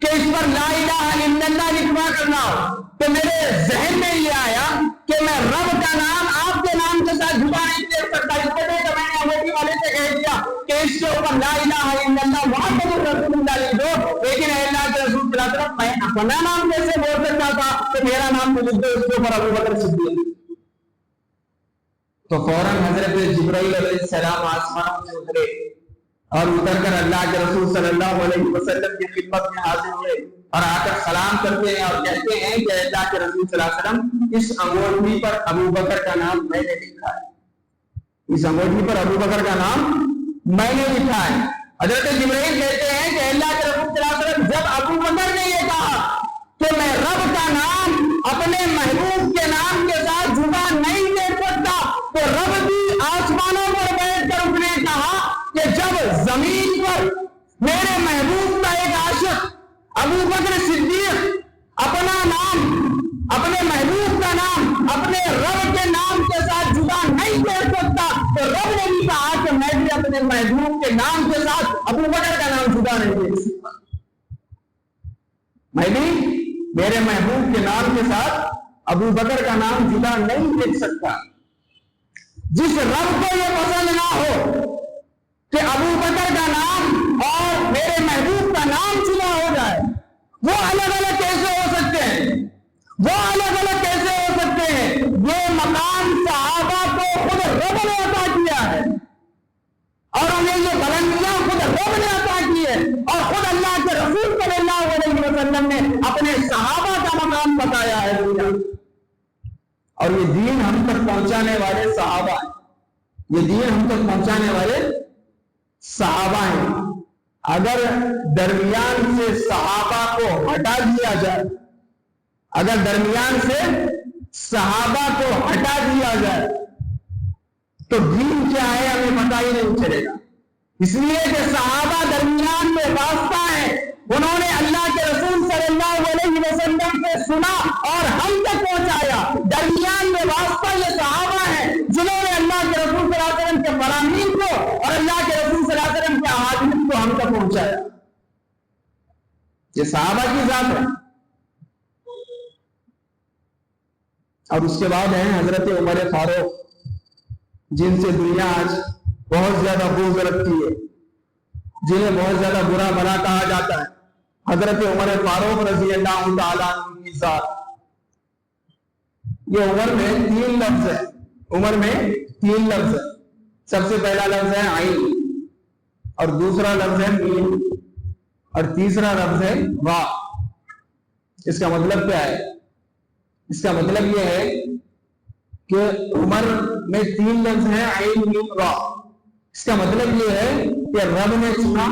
کہ اس پر لا الہ الا اللہ لکھوا کرنا ہو تو میرے ذہن میں یہ آیا کہ میں رب کا نام آپ کے نام کے ساتھ جھوٹا نہیں دے سکتا، اس وجہ سے میں نے امریکی والے سے کہہ دیا کہ اس کے اوپر لا الہ الا اللہ محمد رسول اللہ لکھ دو، لیکن اللہ کے رسول صلی اللہ علیہ وسلم میں اپنا نام کیسے بول سکتا تھا کہ میرا نام تو لکھ دو اس کے اوپر ابو بکر صدیق۔ تو فوراً حضرت جبرائیل علیہ السلام آسمان سے اترے اور اتر کر اللہ کے رسول صلی اللہ علیہ وسلم کی خدمت میں حاضر ہوئے اور آ کر سلام کرتے ہیں اور کہتے ہیں کہ اللہ کے رسول صلی اللہ علیہ وسلم اس انگوٹھی پر ابو بکر کا نام میں نے لکھا ہے، اس انگوٹھی پر ابو بکر کا نام میں نے لکھا ہے۔ حضرت جبرائیل کہتے ہیں کہ اللہ کے رسول صلی اللہ علیہ وسلم جب ابو بکر نے یہ کہا کہ میں رب کا نام اپنے محبوب کے نام کے ساتھ جھوٹا نہیں دے سکتا، تو رب بھی آسمانوں پر بیٹھ کر اس نے کہا کہ جب زمین پر میرے محبوب کا ایک عاشق ابو بکر صدیق اپنا نام اپنے محبوب کا نام اپنے رب کے نام کے ساتھ جدا نہیں دے سکتا، تو رب نے بھی کہا کہ میں بھی اپنے محبوب کے نام کے ساتھ ابو بکر کا نام جدا نہیں دے سکتا، میں بھی میرے محبوب کے نام کے ساتھ ابو بکر کا نام جدا نہیں دے سکتا۔ جس رب کو یہ پسند نہ ہو کہ ابو بکر کا نام اور میرے محبوب کا نام جدا ہو جائے، وہ الگ الگ کیسے ہو سکتے ہیں؟ وہ الگ الگ کیسے ہو سکتے ہیں؟ یہ مقام صحابہ کو خود رب نے عطا کیا ہے اور انہیں یہ بلندیاں خود رب نے عطا کی ہے، اور خود اللہ کے رسول صلی اللہ علیہ وسلم نے اپنے صحابہ کا مقام بتایا ہے دنیا، اور یہ دین ہم تک پہنچانے والے صحابہ ہیں، یہ دین ہم تک پہنچانے والے صحابہ ہیں۔ اگر درمیان سے صحابہ کو ہٹا دیا جائے، اگر درمیان سے صحابہ کو ہٹا دیا جائے تو دین کیا ہے ہمیں پتہ ہی نہیں چلے گا، اس لیے کہ صحابہ درمیان میں واسطہ ہے، انہوں نے اللہ کے رسول صلی اللہ علیہ وسلم سے سنا اور ہم تک پہنچایا، درمیان میں واسطہ یہ صحابہ ہیں جنہوں نے اللہ کے رسول صلی اللہ علیہ وسلم کے فرامین کو اور اللہ کے رسول صلی اللہ علیہ وسلم کے احادیث کو ہم تک پہنچایا، یہ صحابہ کی ذات ہے۔ اور اس کے بعد ہیں حضرت عمر فاروق، جن سے دنیا آج بہت زیادہ بغض رکھتی ہے، جنہیں بہت زیادہ برا بھلا کہا جاتا ہے۔ حضرت عمر فاروق رضی اللہ تعالیٰ عنہ کی ذات، یہ عمر میں 3 لفظ ہے، عمر میں 3 لفظ ہے۔ سب سے پہلا لفظ ہے عین، اور دوسرا لفظ ہے میم، اور تیسرا لفظ ہے وا۔ اس کا مطلب کیا ہے؟ اس کا مطلب یہ ہے کہ عمر میں 3 لفظ ہیں عین میم وا۔ اس کا مطلب یہ ہے کہ رب نے چنا،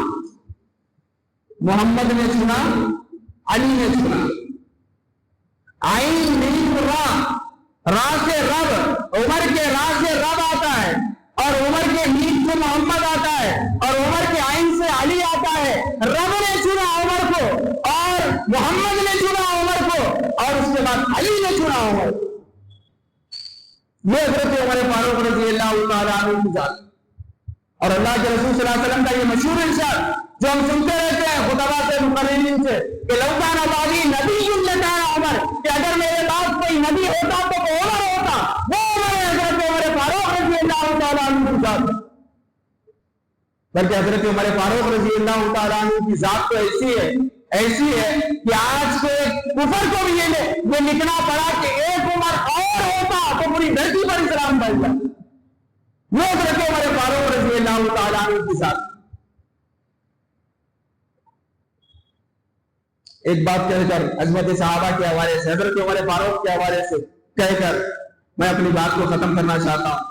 محمد نے چنا، علی نے چنا۔ عین میم را، را سے رب، عمر کے را سے رب آتا ہے، اور عمر کے میم سے محمد آتا ہے، اور عمر کے عین سے علی آتا ہے۔ رب نے چنا عمر کو اور محمد نے چنا عمر کو، اور اس کے بعد علی نے چنا عمر کو۔ یہ حضرت عمر فاروق رضی اللہ تعالیٰ عنہ کی ذات، اور اللہ کے رسول صلی اللہ علیہ وسلم کا یہ مشہور ارشاد جو ہم سنتے رہتے ہیں خطبہ سے مقررین سے کہ لو کان بعدی نبی لکان عمر، کہ اگر میرے بعد کوئی نبی ہوتا تو وہ عمر ہوتا، وہ عمر ہے حضرت عمر فاروق رضی اللہ تعالیٰ عنہ کی ذات۔ بلکہ حضرت عمر فاروق رضی اللہ تعالیٰ عنہ کی ذات تو ایسی ہے کہ آج کے کفر کو بھی یہ لکھنا پڑا کہ ایک عمر اور ہوتا تو پوری دھرتی پر اسلام پھیل جاتا۔ وہ حضرت عمر فاروق رضی اللہ تعالیٰ عنہ کی ذات۔ ایک بات کہہ کر عظمت صحابہ کے حوالے سے، حضرت عمر فاروق کے حوالے سے کہہ کر میں اپنی بات کو ختم کرنا چاہتا ہوں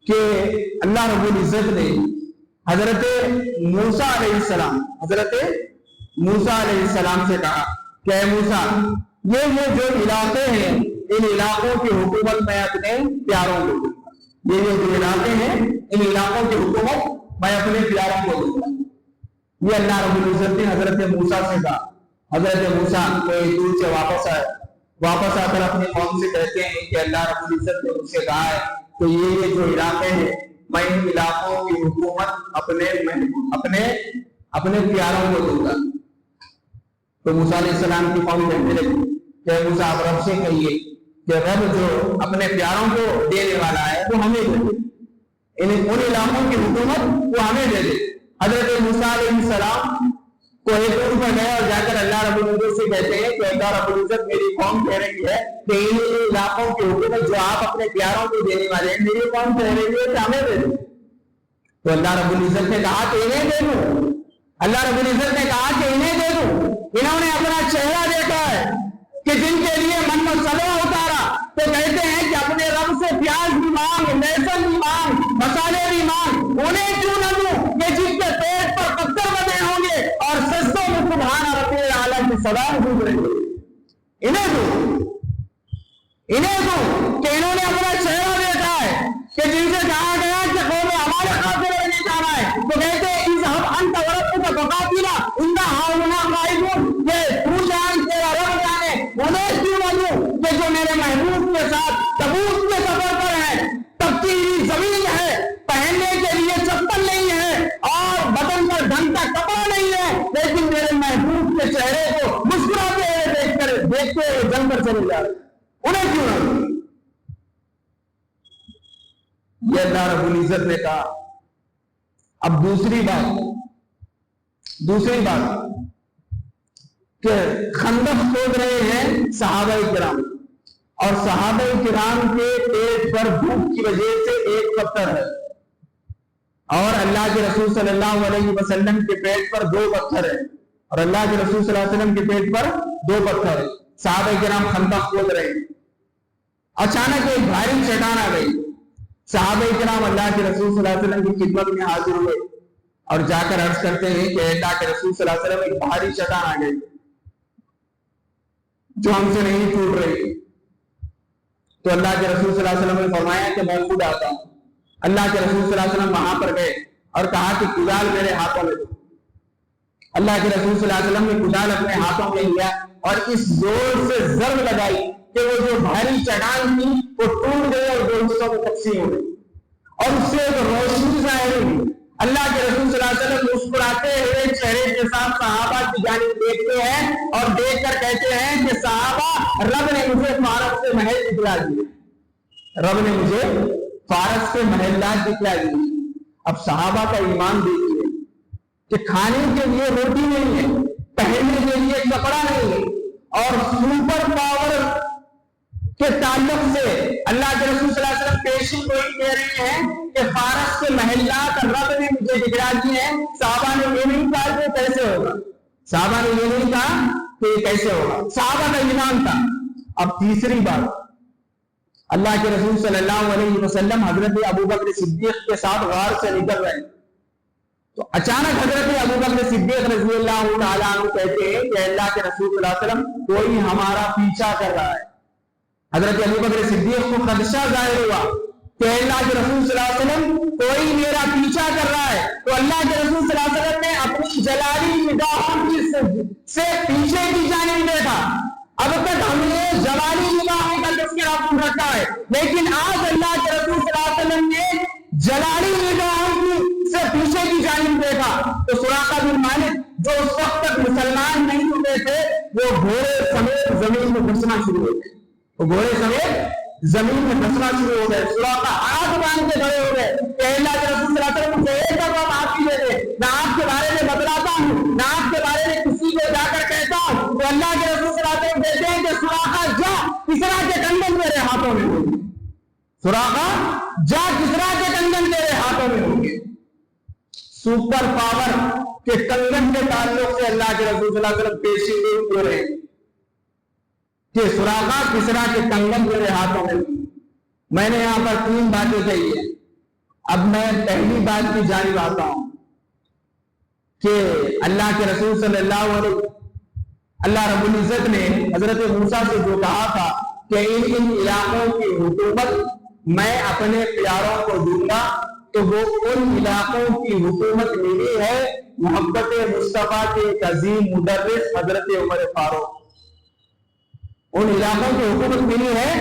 کہ اللہ رب العزت نے حضرت موسیٰ علیہ السلام سے کہا کہ اے موسیٰ، یہ جو علاقے ہیں ان علاقوں کی حکومت میں اپنے پیاروں کو دوں گا، یہ جو علاقے ہیں ان علاقوں کی حکومت میں اپنے پیاروں کو دوں گا۔ یہ اللہ رب العزت نے حضرت موسیٰ سے کہا، حضرت موسیٰ کوئی دور سے واپس آ کر اپنی قوم سے کہتے ہیں کہ اللہ رب العزت نے مجھ سے کہا ہے کہ یہ جو علاقے ہیں میں ان علاقوں کی حکومت اپنے پیاروں کو دوں گا۔ تو موسیٰ علیہ السلام کی قوم کہنے لگی کہ موسیٰ آپ رب سے کہیے کہ رب جو اپنے پیاروں کو دینے والا ہے وہ ہمیں دے دے، ان علاقوں کی حکومت وہ ہمیں دے دے۔ حضرت موسیٰ علیہ السلام کو ایک دور پر گئے اور جا کر اللہ رب العزت سے کہتے ہیں کہ اللہ رب العزت میری قوم کہہ رہی ہے کہ ان علاقوں کی حکومت جو آپ اپنے پیاروں کو دینے والے ہیں میری قوم کہہ رہی ہے کہ ہمیں دے دیں۔ تو اللہ رب العزت نے کہا کہ انہیں دے دوں، اللہ رب العزت نے کہا کہ انہیں دے دوں۔ انہوں نے اپنا چہرہ دیکھا ہے کہ جن کے لیے من میں صلوہ اتارا تو کہتے ہیں کہ اپنے رب سے پیاز بھی مانگ، لہسن بھی مانگ، مسالے بھی مانگ، انہیں کیوں نہ دوں کہ جن کے پیٹ پر پتھر بنے ہوں گے اور سجدوں میں سبحان ربی الاعلیٰ کی صدا گونج رہی ہے، انہیں دوں کہ انہوں نے اپنا چہرہ دیکھا ہے کہ جن سے کہا گیا کہ قوم ہمارے خاطر نہیں جانا ہے تو کہتے ہیں اذهب انت وربك فقاتلا انا هاهنا قاعدون، یہ تو جان تیرا رب جانے، انہیں کیوں نہ دوں کہ جو میرے محبوب کے ساتھ تبوک کے سفر پر ہے، تپتی ہوئی زمین ہے، پہننے کے لیے چپل نہیں ہے اور بدن پر ڈھنگتا کپڑا نہیں ہے، لیکن میرے محبوب کے چہرے کو مسکراتے ہوئے دیکھتے ہوئے جنگ پر چلے جا رہے، انہیں کیوں نہ دوں؟ یہ اللہ رب العزت نے کہا۔ اب دوسری بات کہ خندق کھود رہے ہیں صحابہ کرام، اور صحابہ کرام کے پیٹ پر بھوک کی وجہ سے ایک پتھر ہے اور اللہ کے رسول صلی اللہ علیہ وسلم کے پیٹ پر 2 پتھر ہے، اور اللہ کے رسول صلی اللہ علیہ وسلم کے پیٹ پر 2 پتھر ہے۔ صحابہ کرام خندق کھود رہے ہیں، اچانک ایک بھاری چٹان آ گئی، صحابہ کرام اللہ کے رسول صلی اللہ علیہ وسلم کی خدمت میں حاضر ہوئے اور جا کر عرض کرتے ہیں کہ اللہ کے رسول صلی اللہ علیہ وسلم ایک بھاری چٹان آ گئی جو ہم سے نہیں ٹوٹ رہی۔ تو اللہ کے رسول صلی اللہ علیہ وسلم نے فرمایا کہ میں خود آتا ہوں۔ اللہ کے رسول صلی اللہ علیہ وسلم وہاں پر گئے اور کہا کہ کدال میرے ہاتھوں میں دو۔ اللہ کے رسول صلی اللہ علیہ وسلم نے کدال اپنے ہاتھوں میں لیا اور اس زور سے ضرب لگائی کہ وہ جو بھاری چٹان تھی وہ ٹوٹ گئی اور 2 حصوں میں تقسیم ہو گئی اور اس سے ایک روشنی ظاہر ہوئی۔ اللہ کے رسول صلی اللہ علیہ وسلم مسکراتے ہوئے چہرے کے ساتھ صحابہ کی جانب دیکھتے ہیں اور دیکھ کر کہتے ہیں کہ صحابہ رب نے مجھے فارس سے محل دکھلا دیے، رب نے مجھے فارس سے محلات دکھلا دیے۔ اب صحابہ کا ایمان دیکھیے کہ کھانے کے لیے روٹی نہیں ہے، پہننے کے لیے کپڑا نہیں ہے، اور سپر پاور کے تعلق سے اللہ کے رسول صلی اللہ علیہ وسلم پیشی کوئی کہہ رہے ہیں کہ فارس کے محلات رب نے مجھے دکھلا دیے ہیں۔ صحابہ نے یہ نہیں کہا کہ کیسے ہوگا، صحابہ نے یہ نہیں کہا کہ یہ کیسے ہوگا، صحابہ کا ایمان تھا۔ اب تیسری بات، اللہ کے رسول صلی اللہ علیہ وسلم حضرت ابوبکر صدیق کے ساتھ غار سے نکل رہے ہیں تو اچانک حضرت ابوبکر صدیق رضی اللہ تعالیٰ عنہ کہتے ہیں کہ اللہ کے رسول صلی اللہ علیہ وسلم کوئی ہمارا پیچھا کر رہا ہے۔ حضرت ابوبکر صدیق کو خدشہ ظاہر ہوا کہ اللہ کے رسول صلی اللہ علیہ وسلم کوئی میرا پیچھا کر رہا ہے۔ تو اللہ کے رسول صلی اللہ علیہ وسلم نے اپنی جلالی نگاہوں سے پیچھے کی جانب دیکھا۔ اب تک ہم نے جلالی نگاہوں کا تذکرہ رکھا ہے، لیکن آج اللہ کے رسول صلی اللہ علیہ وسلم نے جلالی نگاہوں سے پیچھے کی جانب دیکھا تو سراقہ بن مالک جو اس وقت تک مسلمان نہیں ہوئے تھے وہ گھوڑے سمیت زمین میں دھسنا شروع ہو گئے، وہ گھوڑے سمیت زمین میں دھسنا شروع ہو گئے۔ سراقہ ہاتھ باندھ کے کھڑے ہو گئے کہ اللہ کے رسول صلی اللہ علیہ وسلم مجھے ایک دفعہ معافی دے دے، میں آپ کے بارے میں بتلاتا ہوں، میں آپ کے بارے میں کسی کو جا کر کہتا ہوں۔ تو اللہ کے رسول صلی اللہ علیہ وسلم کہتے ہیں کہ سراقہ جا، کسرا کے کنگن میرے ہاتھوں میں ہوں گے، سراقہ جا، کسرا کے کنگن میرے ہاتھوں میں ہوں گے۔ سپر پاور کے کنگن کے تعلق سے اللہ کے رسول صلی اللہ علیہ وسلم پیشی نہیں ہو رہے کہ سراقہ کسرا کے کنگن میرے ہاتھوں میں۔ میں نے یہاں پر 3 باتیں کہی ہیں، اب میں پہلی بات کی جانب آتا ہوں کہ اللہ کے رسول صلی اللہ علیہ اللہ رب العزت نے حضرت موسیٰ سے جو کہا تھا کہ ان علاقوں کی حکومت میں اپنے پیاروں کو دوں گا، تو وہ ان علاقوں کی حکومت ملی ہے محبت مصطفیٰ کے ایک عظیم مدرس حضرت عمر فاروق. ان علاقوں کی حکومت ملی ہے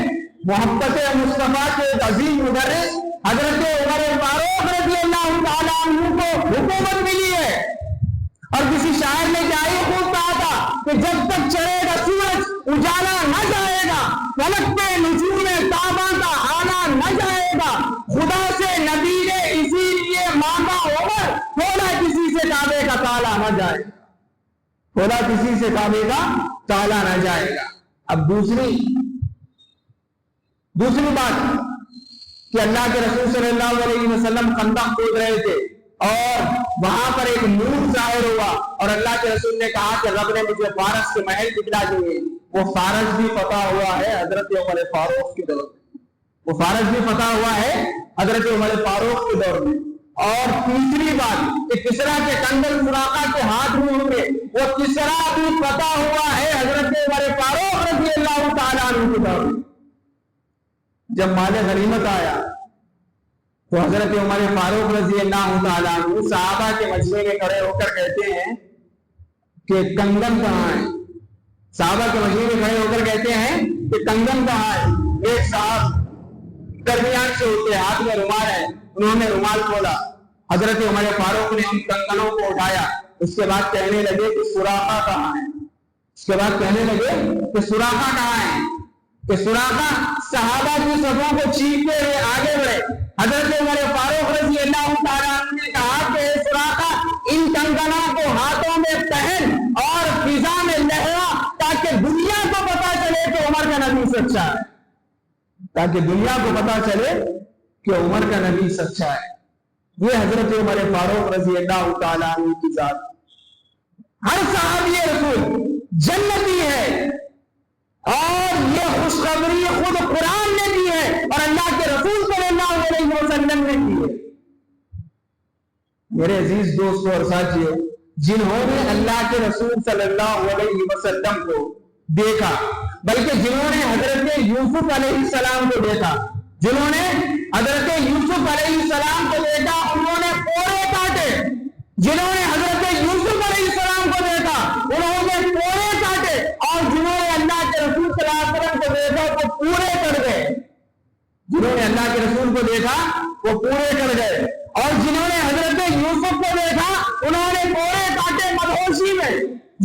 محبت مصطفیٰ کے ایک عظیم مدرس حضرت عمر فاروق رضی اللہ تعالیٰ عنہ کو حکومت ملی ہے. اور کسی شاعر نے کیا ہی خوب کہا تھا کہ جب تک چڑھے گا سورج اجالا نہ جائے گا، فلک پہ نجوم تاباں کا آنا نہ جائے گا، خدا سے نبی نے اسی لیے مانگا عمر کھولا کسی سے کعبے کا تالا نہ جائے گا، کھولا کسی سے کعبے کا تالا نہ جائے گا. اب دوسری بات کہ اللہ کے رسول صلی اللہ علیہ وسلم خندق کھود رہے تھے اور وہاں پر ایک نور ظاہر ہوا اور اللہ کے رسول نے کہا کہ رب نے مجھے فارس کے محل دکھلا دیے. وہ فارس بھی فتح ہوا ہے حضرت عمر فاروق کے دور میں، وہ فارس بھی فتح ہوا ہے حضرت عمر فاروق کے دور میں. اور تیسری بات کہ کسرا کے کنگن سراقہ کے ہاتھ میں ہوں گے، وہ کسرا بھی فتح ہوا ہے حضرت عمر فاروق رضی اللہ تعالیٰ عنہ کے دور میں. جب مال غنیمت آیا تو حضرت عمر فاروق رضی اللہ تعالیٰ عنہ صحابہ کے مجمع میں کھڑے ہو کر کہتے ہیں کہ کنگن کہاں ہے. صحابہ کے مجمع میں کھڑے ہو کر کہتے ہیں کہ کنگن کہاں ہے. ایک صاحب درمیان سے ہوتے ہاتھ میں رومال ہے، انہوں نے رومال کھولا، حضرت عمر فاروق نے ان کنگنوں کو اٹھایا. اس کے بعد کہنے لگے کہ سراقہ کہاں ہے. اس کے بعد کہنے لگے کہ سراقہ کہاں ہے. کہ سراقہ صحابہ کی صفوں کو چیختے ہوئے آگے بڑھے. حضرت عمر فاروق رضی اللہ تعالیٰ عنہ نے کہا کہ سراقہ ان کنگنوں کو ہاتھوں میں پہن اور فضا میں لہرا تاکہ دنیا کو پتا چلے کہ عمر کا نبی سچا ہے، تاکہ دنیا کو پتا چلے کہ عمر کا نبی سچا ہے. یہ حضرت عمر فاروق رضی اللہ تعالیٰ عنہ کی ذات. ہر صحابی رسول جنتی ہے اور یہ خوشخبری خود قرآن نے دی ہے اور اللہ کے رسول صلی اللہ علیہ وسلم نے دی ہے. میرے عزیز دوستوں اور ساتھیوں، جنہوں نے اللہ کے رسول صلی اللہ علیہ وسلم کو دیکھا، بلکہ جنہوں نے حضرت یوسف علیہ السلام کو دیکھا، جنہوں نے حضرت یوسف علیہ السلام کو دیکھا انہوں نے کوڑے کاٹے. جنہوں نے حضرت یوسف علیہ السلام کو دیکھا انہوں نے کوڑے کاٹے، اور جنہوں نے اللہ کے رسول صلی اللہ علیہ وسلم کو دیکھا وہ پورے کر گئے. جنہوں نے اللہ کے رسول کو دیکھا وہ پورے کر گئے، اور جنہوں نے حضرت یوسف کو دیکھا انہوں نے کوڑے کاٹے مدہوشی میں.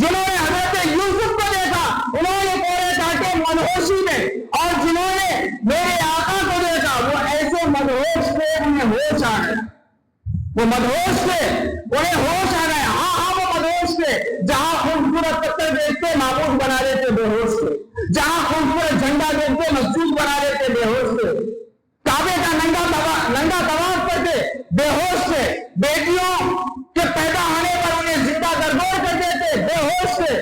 جنہوں نے حضرت یوسف کو دیکھا انہوں نے کوڑے کاٹے مدہوشی میں، اور جنہوں نے میرے آقا کو دیکھا وہ ایسے مدہوش تھے انہیں ہوش آ گیا. وہ مدہوش تھے انہیں ہوش آ گیا. ہاں وہ مدہوش تھے. جہاں خوبصورت پتھر دیکھتے معبود بنا دیتے بے ہوش تھے. جہاں خوبصورت جھنڈا دیکھتے مسجد بنا دیتے بے ہوش تھے. کعبے کا ننگا طواف کرتے بے ہوش تھے. بیٹیوں کے پیدا ہونے پر انہیں زندہ درگور کر دیتے بے ہوش تھے.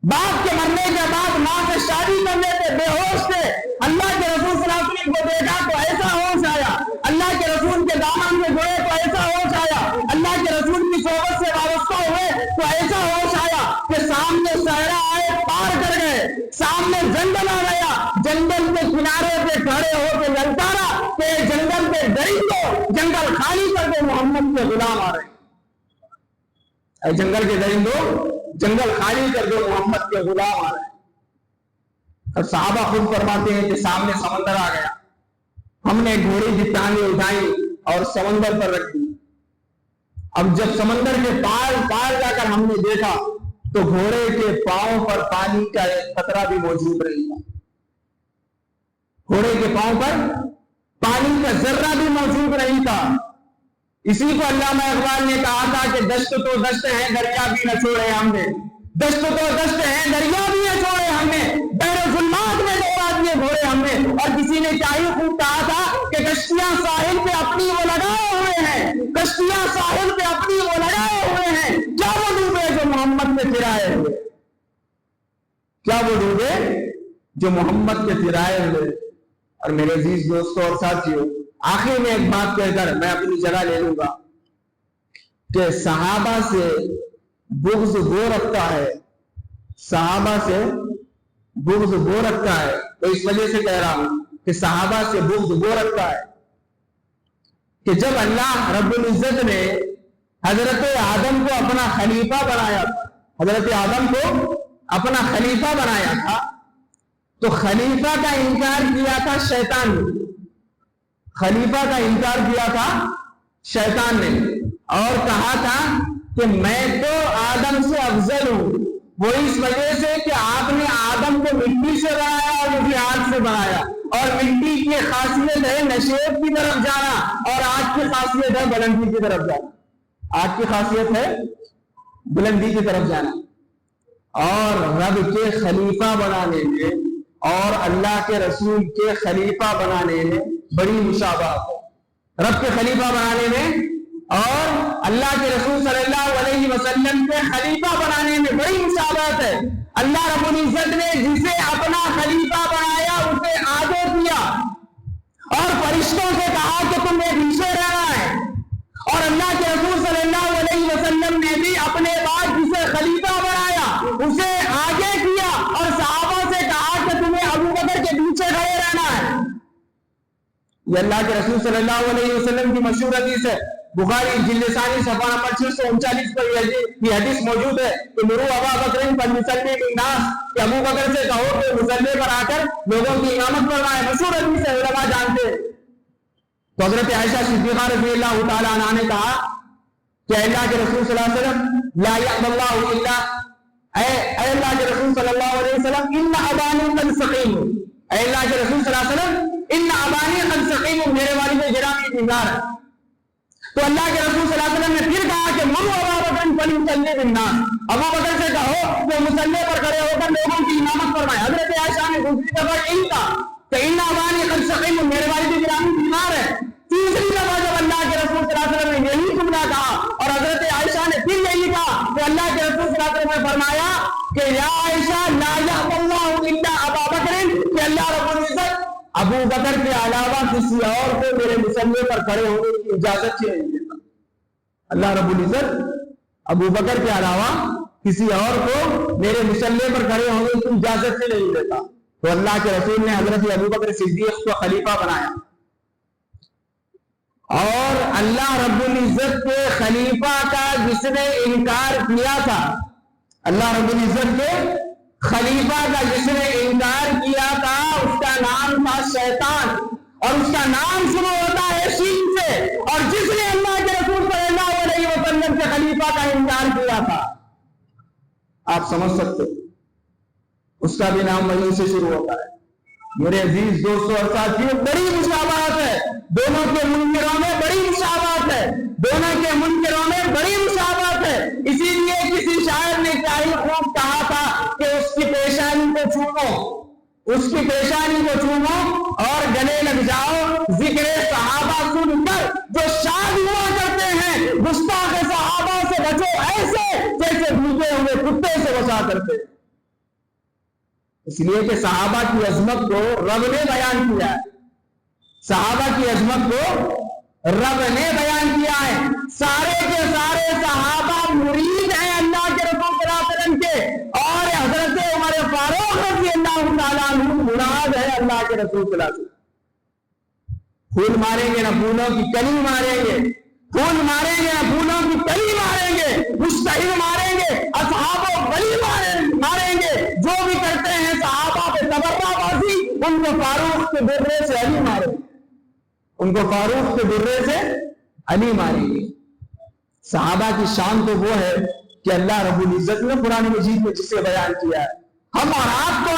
باپ کے مرنے کے بعد ماں سے شادی کر لیتے بے ہوش تھے. اللہ کے رسول صلی اللہ علیہ وسلم کو دیکھا تو ایسا ہوش آیا. اللہ کے رسول کے دامن میں گئے تو ایسا ہوش آیا. اللہ کے رسول کی صحبت سے وابستہ ہوئے تو ایسا ہوش آیا کہ سامنے صحرا آئے پار کر گئے، سامنے جنگل آ گیا، جنگل کے کنارے پہ کھڑے ہو کے للکارا کہ جنگل پہ درندوں جنگل خالی کر کے محمد کے غلام آ رہے ہیں. اے جنگل کے درندوں جنگل خالی کر دو محمد کے غلام آ رہے ہیں. اور صحابہ خود فرماتے ہیں کہ سامنے سمندر آ گیا، ہم نے گھوڑے کی ٹانگیں اٹھائی اور سمندر پر رکھ دی. اب جب سمندر کے پار جا کر ہم نے دیکھا تو گھوڑے کے پاؤں پر پانی کا ایک قطرہ بھی موجود نہیں تھا. گھوڑے کے پاؤں پر پانی کا ذرہ بھی موجود نہیں تھا. اسی کو علامہ اقبال نے کہا تھا کہ دشت تو دشت ہے دریا بھی نہ چھوڑے ہم نے. دشت تو دشت ہے دریا بھی نہ چھوڑے ہم نے. بحر ظلمات میں دوڑا دیے گھوڑے ہم نے. اور کسی نے کیا ہی خوب کہا تھا کہ کشتیاں ساحل پہ اپنی وہ لگائے ہوئے ہیں، کشتیاں ساحل پہ اپنی وہ لگائے ہوئے ہیں، کیا وہ ڈوبے جو محمد کے پھرائے ہوئے، کیا وہ ڈوبے جو محمد کے پھرائے ہوئے. اور میرے عزیز دوستوں اور ساتھیوں، آخر میں ایک بات کہہ کر میں اپنی جگہ لے لوں گا کہ صحابہ سے بغض وہ رکھتا ہے، صحابہ سے بغض وہ رکھتا ہے. تو اس وجہ سے کہہ رہا ہوں کہ صحابہ سے بغض وہ رکھتا ہے کہ جب اللہ رب العزت نے حضرت آدم کو اپنا خلیفہ بنایا تھا، حضرت آدم کو اپنا خلیفہ بنایا تھا، تو خلیفہ کا انکار کیا تھا شیطان نے، خلیفہ کا انکار کیا تھا شیطان نے، اور کہا تھا کہ میں تو آدم سے افضل ہوں، وہ اس وجہ سے کہ آپ نے آدم کو مٹی سے بنایا اور مجھے آگ سے بنایا، اور مٹی کی خاصیت ہے نشیب کی طرف جانا، اور آگ کی خاصیت ہے بلندی کی طرف جانا، آگ کی خاصیت ہے بلندی کی طرف جانا۔ اور رب کے خلیفہ بنانے میں اور اللہ کے رسول کے خلیفہ بنانے میں بڑی مشابہت ہے، رب کے خلیفہ بنانے میں اور اللہ کے رسول صلی اللہ علیہ وسلم کے خلیفہ بنانے میں بڑی مشابہت ہے۔ اللہ رب العزت نے جسے اپنا خلیفہ بنایا اسے آگے کیا، اور فرشتوں سے کہا کہ تم نے پیچھے رہنا ہے، اور اللہ کے رسول صلی اللہ علیہ وسلم نے بھی اپنے بعد جسے خلیفہ بنایا اسے آگے کیا، اور صحابہ سے کہا کہ تمہیں ابو بکر کے پیچھے کھڑے رہنا ہے۔ یہ اللہ کے رسول صلی اللہ علیہ وسلم کی مشہور حدیث ہے، بخاری جلد ثانی صفحہ نمبر 639 پر یہ حدیث موجود ہے کہ مرو ابا بکر فلیصلی بالناس، کہ ابو بکر سے کہو کہ مصلی پر آ کر لوگوں کی امامت فرمائے، مشہور حدیث ہے، علماء جانتے ہیں۔ تو حضرت عائشہ صدیقہ رضی اللہ تعالی عنہا نے کہا کہ اللہ کے رسول صلی اللہ علیہ وسلم لا یعبد اللہ الا، اے اللہ کے رسول صلی اللہ علیہ وسلم ان ابانی قد سقیم، اے اللہ کے رسول صلی اللہ علیہ وسلم ان ابانی قد سقیم، میرے والد گرامی بیمار ہے۔ تو اللہ کے رسول صلی اللہ علیہ وسلم نے پھر کہا کہ مرو ابا بکر فلیصلی بالناس، ابو بکر سے کہو کہ مصلی پر کھڑے ہو کر لوگوں کی امامت فرمائے۔ حضرت عائشہ نے دوسری دفعہ یہی کہا کہ ان ابانی قد سقیم، میرے والد گرامی بیمار ہے۔ تیسری دفعہ جب اللہ کے رسول صلی اللہ علیہ وسلم نے یہی جملہ کہا، اور حضرت عائشہ نے پھر یہی کہا، تو اللہ کے رسول صلی اللہ علیہ وسلم نے فرمایا کہ یا عائشہ لا یعبد اللہ الا ابا بکر، کہ اللہ رب العزت ابو بکر کے علاوہ کسی اور کو میرے مصلی پر کھڑے ہونے کی اجازت ہی نہیں دیتا۔ اللہ رب العزت ابو بکر کے علاوہ کسی اور کو میرے مصلی پر کھڑے ہونے کی اجازت ہی نہیں دیتا۔ تو اللہ کے رسول نے حضرت ابو بکر صدیق کو خلیفہ بنایا، اور اللہ رب العزت کے خلیفہ کا جس نے انکار کیا تھا، اللہ رب العزت کے خلیفہ کا جس نے انکار کیا تھا، اس کا نام تھا شیطان، اور اس کا نام شروع ہوتا ہے شین سے، اور جس نے اللہ کے رسول صلی اللہ علیہ وسلم کے خلیفہ کا انکار کیا تھا، آپ سمجھ سکتے اس کا بھی نام وہیں سے شروع ہوتا ہے۔ میرے عزیز دوستوں اور ساتھیوں، بڑی مشابہت ہے دونوں کے منکروں میں، بڑی مشابہت ہے دونوں کے منکروں میں، بڑی مشابہت ہے۔ اسی لیے کسی شاعر نے کیا ہی خوب کہا تھا کہ اس کی پیشانی کو چومو، اس کی پیشانی کو چومو اور گلے لگ جاؤ، ذکر صحابہ سن کر جو شاد ہوا کرتے ہیں، گستاخ صحابہ سے بچو ایسے جیسے بھوکے ہوئے کتے سے بچا کرتے۔ اس لیے کہ صحابہ کی عظمت کو رب نے بیان کیا ہے، صحابہ کی عظمت کو رب نے بیان کیا ہے۔ سارے کے سارے صحابہ مرید ہیں اللہ کے رسول صلی اللہ علیہ وسلم کے، اور حضرت عمر فاروق رضی اللہ تعالیٰ عنہ مراد ہے اللہ کے رسول صلی اللہ علیہ وسلم۔ پھول ماریں گے نہ پھولوں کی کلی ماریں گے، پھول ماریں گے نہ پھولوں کی کلی ماریں گے، مستحب ماریں گے، اصحاب و ولی ماریں گے، جو بھی کرتے ہیں صحابہ پہ تبرہ بازی، ان کو فاروق کے درے سے علی ماریں گے، ان کو فاروق کے درے سے علی ماریں گے۔ صحابہ کی شان تو وہ ہے کہ اللہ رب العزت نے قرآن مجید میں جسے بیان کیا ہے۔ ہم اور آپ کو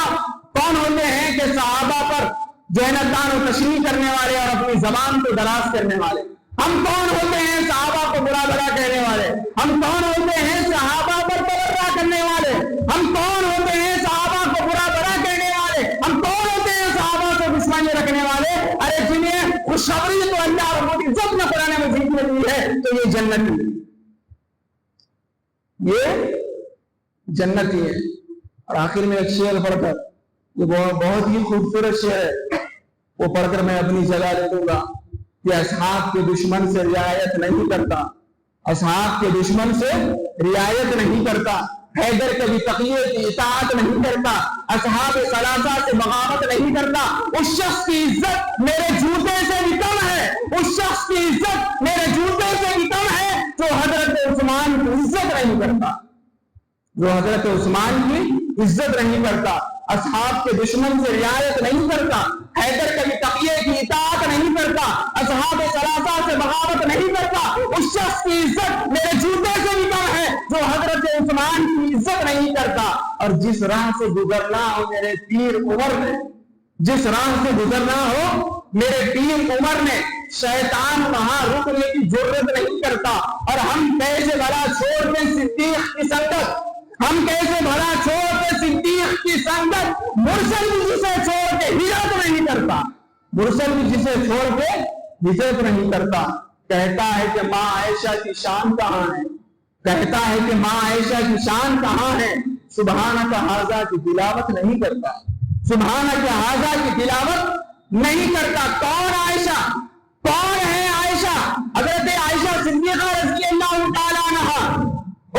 کون ہوتے ہیں کہ صحابہ پر جو ہے نا تان و تشریح کرنے والے اور اپنی زبان کو دراز کرنے والے؟ ہم کون ہوتے ہیں صحابہ کو برا بھلا کہنے والے؟ ہم کون ہوتے ہیں صحابہ پر تبرہ کرنے والے؟ ہم کون ہوتے ہیں صحابہ کو برا بھلا کہنے والے؟ ہم کون ہوتے ہیں صحابہ کو دشمنی رکھنے والے؟ ارے جنہیں خوشخبری تو اللہ رب العزت نے قرآن مجید میں دی ہے تو یہ جنتی، یہ جنتی ہے۔ اور آخر میں ایک شعر پڑھ کر، یہ بہت ہی خوبصورت شعر ہے، وہ پڑھ کر میں اپنی جگہ لے دوں گا کہ اصحاب کے دشمن سے رعایت نہیں کرتا، اصحاب کے دشمن سے رعایت نہیں کرتا، حیدر کبھی تقیہ کی اطاعت نہیں کرتا، اصحاب ثلاثہ سے بغاوت نہیں کرتا، اس شخص کی عزت میرے جوتے سے بھی کم ہے، اس شخص کی عزت میرے جوتے سے بھی کم ہے جو حضرت عثمان کی عزت نہیں کرتا، جو حضرت عثمان کی عزت نہیں کرتا، اصحاب کے دشمن سے رعایت نہیں کرتا، حیدر کبھی تقیہ کی اطاعت نہیں کرتا، اصحاب ثلاثہ سے بغاوت نہیں کرتا، اس شخص کی عزت میرے جوتے سے بھی کم ہے جو حضرت عثمان کی عزت نہیں کرتا۔ اور جس راہ سے گزرنا ہو میرے پیر عمر نے، جس راہ سے گزرنا ہو میرے پیر عمر نے، شیطان وہاں رکنے کی جرت نہیں کرتا۔ اور ہم کیسے بھلا چھوڑ دیں صدیق کی سنگت، ہم کیسے بھلا چھوڑ دیں صدیق کی سنگت، مرسل بھی جسے چھوڑ کے ہجرت نہیں کرتا، مرسل بھی جسے چھوڑ کے ہجرت نہیں کرتا۔ کہتا ہے کہ ماں عائشہ کی شان کہاں ہے، کہتا ہے کہ ماں عائشہ کی شان کہاں ہے، سبحانک ھذا کی تلاوت نہیں کرتا، سبحانک ھذا کی تلاوت نہیں کرتا۔ کون عائشہ، کون ہے عائشہ؟ حضرت عائشہ صدیقہ رضی اللہ تعالیٰ عنہا،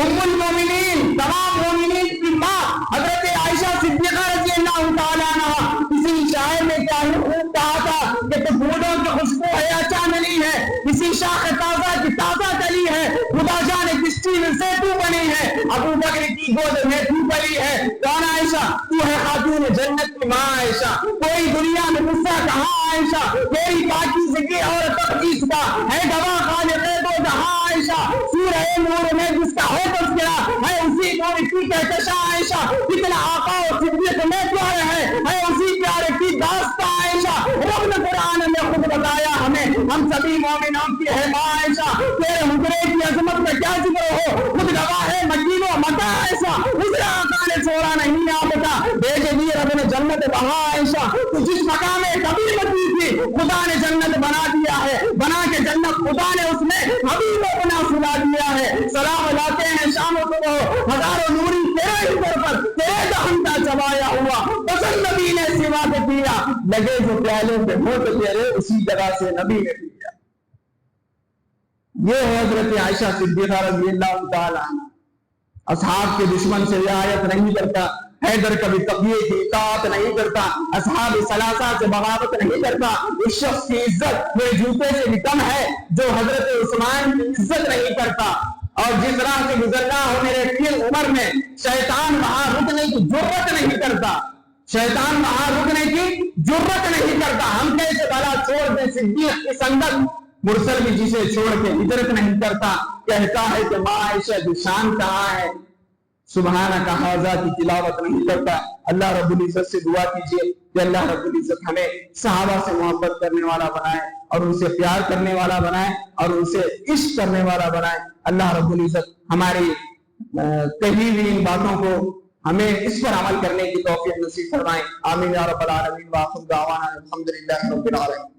ام المومنین، تمام مومنین کی ماں حضرت عائشہ صدیقہ رضی اللہ تعالیٰ عنہا، کسی شاعر نے خوب کہا تھا کہ تو پھولوں کی خوشبو ہے اچھا نہیں ہے، کسی شاخ تازہ کی تازہ کلی ہے، خدا جانے کس چیز سے تو بنی ہے، ابو بکر کی گود میں تو پلی ہے۔ کون عائشہ؟ تو ہے خاتون جنت کی ماں عائشہ، کوئی دنیا میں غصہ کہاں عائشہ، تیری پاکیزگی اور تقدیس کا ہے گواہ خالق دو جہاں عائشہ، سورہ نور میں جس کا ہو تذکرہ ہے اسی کو کی کہکشاں عائشہ، کتنا آقا و صدیق میں پیارے ہے اسی پیارے کی داستان عائشہ، رب نے قرآن میں خود بتایا ہمیں، ہم سبھی مومنوں کی ہے ماں عائشہ، تیرے حجرے کی عظمت میں کیا ذکر ہو، خود گواہ ہے مکین و مکہ عائشہ، حجرہ آقا نے چھوڑا نہیں آپتا، بھیجے دیے رب نے جنت وہاں عائشہ، تو جس مقام میں کبھی نبی تھی خدا نے جنت بنا دیا ہے، بنا کے جنت خدا نے اس میں حبیب اپنا سلا دیا ہے، سلام لاتے ہیں شام و صبح، ہزاروں نوری تیرے اوپر پر تیرے دہن کا چبایا ہوا، پسند نبی نے سوا کے پیا، لگے جو پیالے پہ ہوٹ تیرے اسی جگہ سے نبی نے پیا۔ یہ ہے حضرت عائشہ صدیقہ رضی اللہ تعالیٰ عنہ، اصحاب کے دشمن سے رعایت نہیں کرتا، حیدر کبھی تقیہ کی اطاعت نہیں کرتا، اصحاب ثلاثہ سے بغاوت نہیں کرتا، اس شخص کی عزت میرے جوتے سے بھی کم ہے جو حضرت عثمان کی عزت نہیں کرتا۔ اور جس راہ سے گزرنا ہو میرے پیر عمر میں، شیطان وہاں رکنے کی جرت نہیں کرتا، شیطان وہاں رکنے کی جرت نہیں کرتا۔ ہم کیسے بھلا چھوڑ دیں صدیق کی سنگت، مرسل بھی جسے چھوڑ کے ہجرت نہیں کرتا۔ کہتا ہے کہ ماں عائشہ کی شان کہاں ہے، سبحانک ھذا کی تلاوت نہیں کرتا۔ اللہ رب العزت سے دعا کیجئے کہ اللہ رب العزت ہمیں صحابہ سے محبت کرنے والا بنائے اور ان سے پیار کرنے والا بنائے اور ان سے عشق کرنے والا بنائے۔ اللہ رب العزت ہماری کہی ہوئی ان باتوں کو ہمیں اس پر عمل کرنے کی توفیق نصیب فرمائے۔ آمین یا رب العالمین، وآخر دعوانا الحمدللہ رب العالمین۔